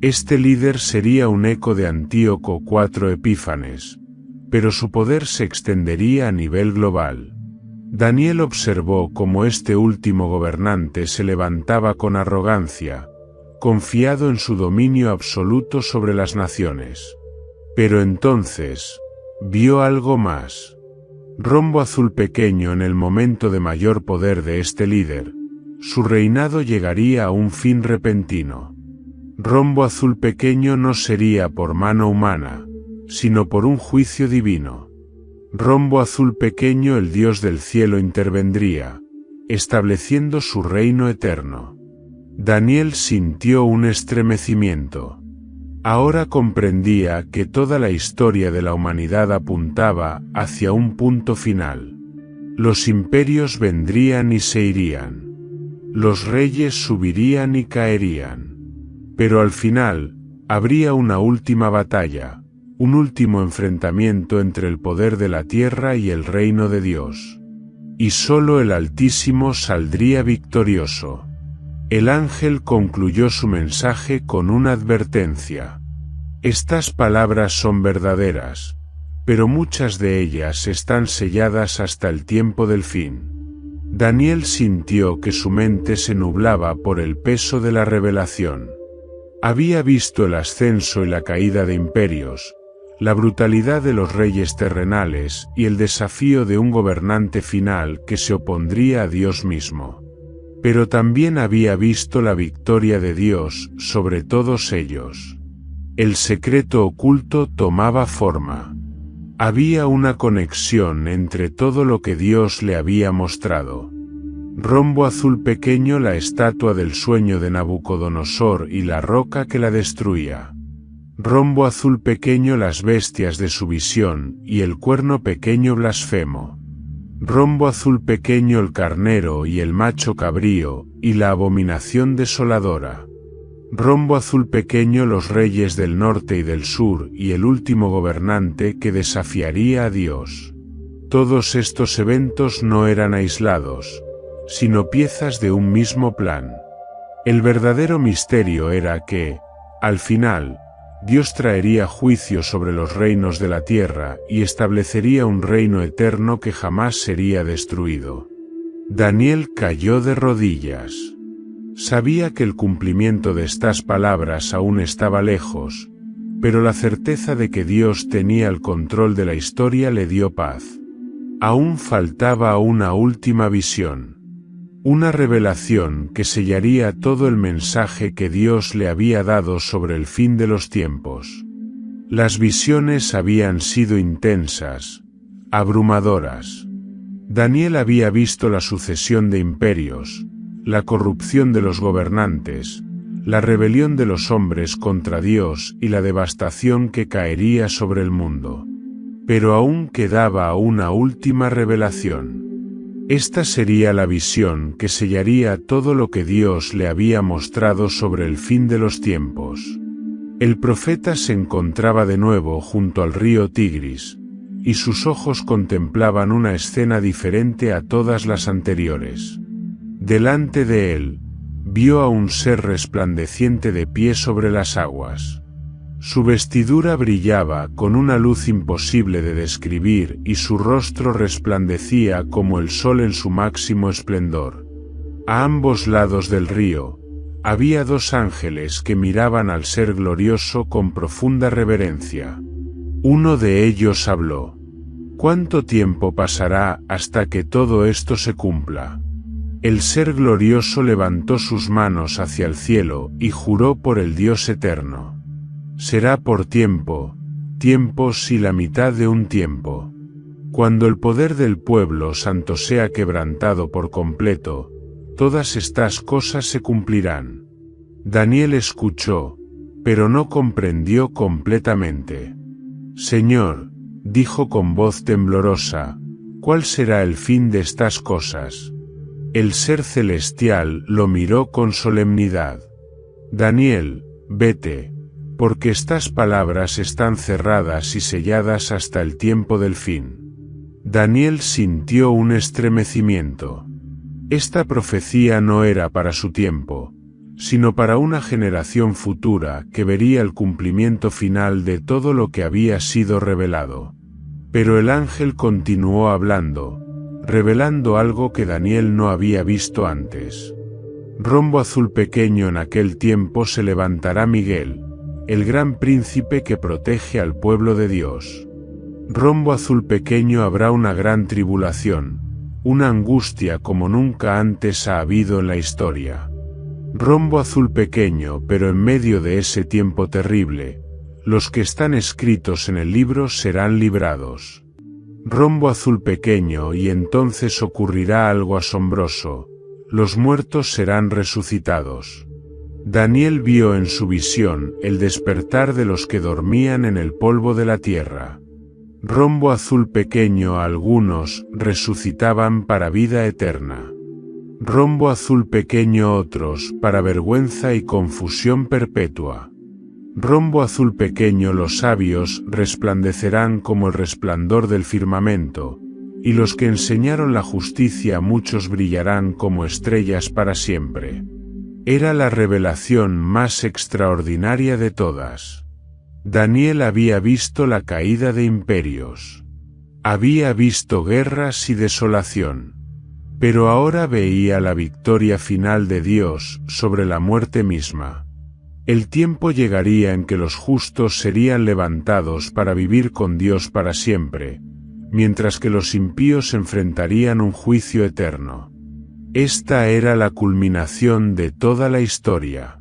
Este líder sería un eco de Antíoco IV Epífanes, pero su poder se extendería a nivel global. Daniel observó cómo este último gobernante se levantaba con arrogancia, confiado en su dominio absoluto sobre las naciones. Pero entonces, vio algo más. Rombo Azul Pequeño, en el momento de mayor poder de este líder, su reinado llegaría a un fin repentino. Rombo Azul Pequeño no sería por mano humana, sino por un juicio divino. Rombo Azul Pequeño, el Dios del cielo, intervendría, estableciendo su reino eterno. Daniel sintió un estremecimiento. Ahora comprendía que toda la historia de la humanidad apuntaba hacia un punto final. Los imperios vendrían y se irían. Los reyes subirían y caerían. Pero al final, habría una última batalla, un último enfrentamiento entre el poder de la tierra y el reino de Dios. Y solo el Altísimo saldría victorioso. El ángel concluyó su mensaje con una advertencia. Estas palabras son verdaderas, pero muchas de ellas están selladas hasta el tiempo del fin. Daniel sintió que su mente se nublaba por el peso de la revelación. Había visto el ascenso y la caída de imperios, la brutalidad de los reyes terrenales y el desafío de un gobernante final que se opondría a Dios mismo. Pero también había visto la victoria de Dios sobre todos ellos. El secreto oculto tomaba forma. Había una conexión entre todo lo que Dios le había mostrado. Rombo azul pequeño, la estatua del sueño de Nabucodonosor y la roca que la destruía. Rombo azul pequeño, las bestias de su visión y el cuerno pequeño blasfemo. Rombo azul pequeño, el carnero y el macho cabrío y la abominación desoladora. Rombo azul pequeño, los reyes del norte y del sur y el último gobernante que desafiaría a Dios. Todos estos eventos no eran aislados, sino piezas de un mismo plan. El verdadero misterio era que, al final, Dios traería juicio sobre los reinos de la tierra y establecería un reino eterno que jamás sería destruido. Daniel cayó de rodillas. Sabía que el cumplimiento de estas palabras aún estaba lejos, pero la certeza de que Dios tenía el control de la historia le dio paz. Aún faltaba una última visión. Una revelación que sellaría todo el mensaje que Dios le había dado sobre el fin de los tiempos. Las visiones habían sido intensas, abrumadoras. Daniel había visto la sucesión de imperios, la corrupción de los gobernantes, la rebelión de los hombres contra Dios y la devastación que caería sobre el mundo. Pero aún quedaba una última revelación. Esta sería la visión que sellaría todo lo que Dios le había mostrado sobre el fin de los tiempos. El profeta se encontraba de nuevo junto al río Tigris, y sus ojos contemplaban una escena diferente a todas las anteriores. Delante de él, vio a un ser resplandeciente de pie sobre las aguas. Su vestidura brillaba con una luz imposible de describir y su rostro resplandecía como el sol en su máximo esplendor. A ambos lados del río, había dos ángeles que miraban al ser glorioso con profunda reverencia. Uno de ellos habló: ¿Cuánto tiempo pasará hasta que todo esto se cumpla? El ser glorioso levantó sus manos hacia el cielo y juró por el Dios eterno: será por tiempos y la mitad de un tiempo. Cuando el poder del pueblo santo sea quebrantado por completo, todas estas cosas se cumplirán. Daniel escuchó, pero no comprendió completamente. Señor, dijo con voz temblorosa, ¿cuál será el fin de estas cosas? El ser celestial lo miró con solemnidad. Daniel, vete, porque estas palabras están cerradas y selladas hasta el tiempo del fin. Daniel sintió un estremecimiento. Esta profecía no era para su tiempo, sino para una generación futura que vería el cumplimiento final de todo lo que había sido revelado. Pero el ángel continuó hablando, revelando algo que Daniel no había visto antes. Rombo azul pequeño, en aquel tiempo se levantará Miguel, el gran príncipe que protege al pueblo de Dios. Rombo azul pequeño, habrá una gran tribulación, una angustia como nunca antes ha habido en la historia. Rombo azul pequeño, pero en medio de ese tiempo terrible, los que están escritos en el libro serán librados. Rombo azul pequeño, y entonces ocurrirá algo asombroso: los muertos serán resucitados. Daniel vio en su visión el despertar de los que dormían en el polvo de la tierra. Rombo azul pequeño, algunos resucitaban para vida eterna. Rombo azul pequeño, otros para vergüenza y confusión perpetua. Rombo azul pequeño, los sabios resplandecerán como el resplandor del firmamento, y los que enseñaron la justicia a muchos brillarán como estrellas para siempre. Era la revelación más extraordinaria de todas. Daniel había visto la caída de imperios. Había visto guerras y desolación. Pero ahora veía la victoria final de Dios sobre la muerte misma. El tiempo llegaría en que los justos serían levantados para vivir con Dios para siempre, mientras que los impíos enfrentarían un juicio eterno. Esta era la culminación de toda la historia.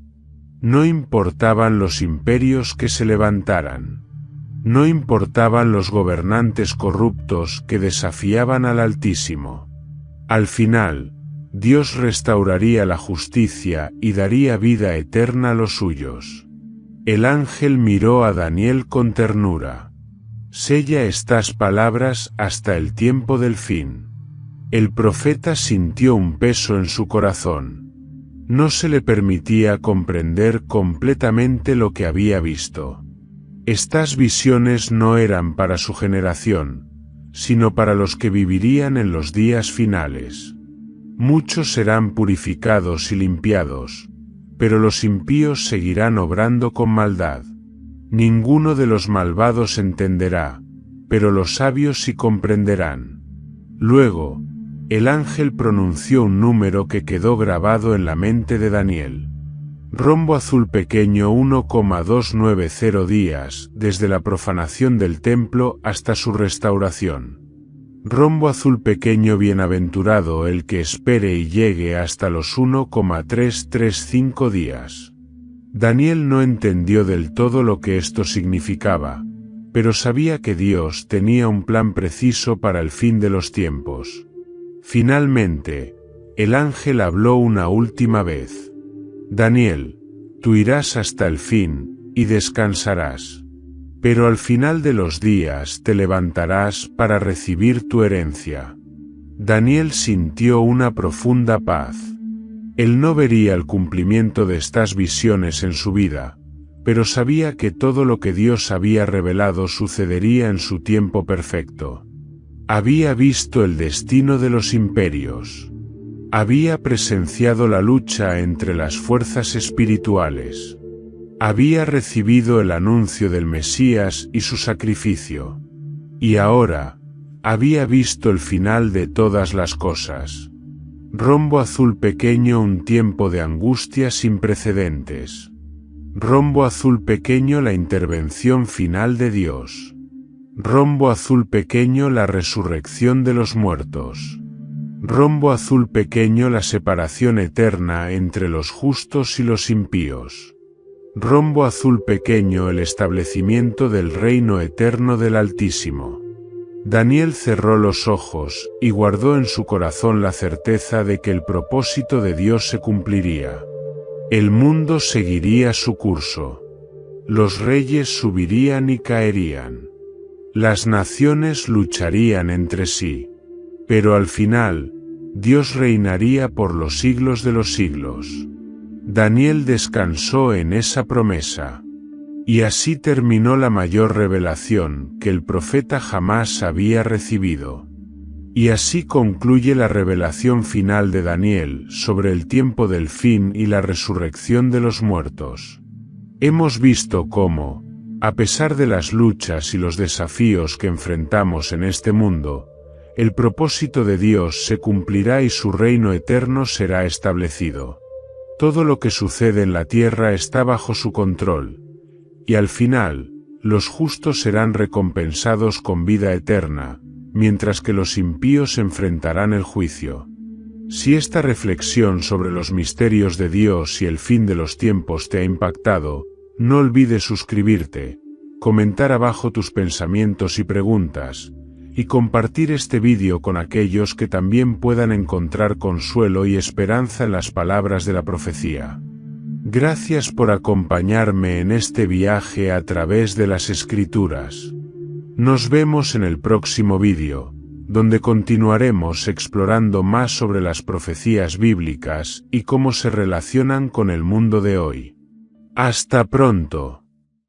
No importaban los imperios que se levantaran. No importaban los gobernantes corruptos que desafiaban al Altísimo. Al final, Dios restauraría la justicia y daría vida eterna a los suyos. El ángel miró a Daniel con ternura. Sella estas palabras hasta el tiempo del fin. El profeta sintió un peso en su corazón. No se le permitía comprender completamente lo que había visto. Estas visiones no eran para su generación, sino para los que vivirían en los días finales. Muchos serán purificados y limpiados, pero los impíos seguirán obrando con maldad. Ninguno de los malvados entenderá, pero los sabios sí comprenderán. Luego, el ángel pronunció un número que quedó grabado en la mente de Daniel. Rombo azul pequeño 1,290 días, desde la profanación del templo hasta su restauración. Rombo azul pequeño bienaventurado el que espere y llegue hasta los 1,335 días. Daniel no entendió del todo lo que esto significaba, pero sabía que Dios tenía un plan preciso para el fin de los tiempos. Finalmente, el ángel habló una última vez. Daniel, tú irás hasta el fin, y descansarás. Pero al final de los días te levantarás para recibir tu herencia. Daniel sintió una profunda paz. Él no vería el cumplimiento de estas visiones en su vida, pero sabía que todo lo que Dios había revelado sucedería en su tiempo perfecto. Había visto el destino de los imperios. Había presenciado la lucha entre las fuerzas espirituales. Había recibido el anuncio del Mesías y su sacrificio. Y ahora, había visto el final de todas las cosas. Rombo azul pequeño, un tiempo de angustia sin precedentes. Rombo azul pequeño, la intervención final de Dios. Rombo azul pequeño, la resurrección de los muertos. Rombo azul pequeño, la separación eterna entre los justos y los impíos. Rombo azul pequeño, el establecimiento del reino eterno del Altísimo. Daniel cerró los ojos y guardó en su corazón la certeza de que el propósito de Dios se cumpliría. El mundo seguiría su curso. Los reyes subirían y caerían. Las naciones lucharían entre sí. Pero al final, Dios reinaría por los siglos de los siglos. Daniel descansó en esa promesa. Y así terminó la mayor revelación que el profeta jamás había recibido. Y así concluye la revelación final de Daniel sobre el tiempo del fin y la resurrección de los muertos. Hemos visto cómo, a pesar de las luchas y los desafíos que enfrentamos en este mundo, el propósito de Dios se cumplirá y su reino eterno será establecido. Todo lo que sucede en la tierra está bajo su control, y al final, los justos serán recompensados con vida eterna, mientras que los impíos enfrentarán el juicio. Si esta reflexión sobre los misterios de Dios y el fin de los tiempos te ha impactado, no olvides suscribirte, comentar abajo tus pensamientos y preguntas, y compartir este vídeo con aquellos que también puedan encontrar consuelo y esperanza en las palabras de la profecía. Gracias por acompañarme en este viaje a través de las Escrituras. Nos vemos en el próximo vídeo, donde continuaremos explorando más sobre las profecías bíblicas y cómo se relacionan con el mundo de hoy. ¡Hasta pronto!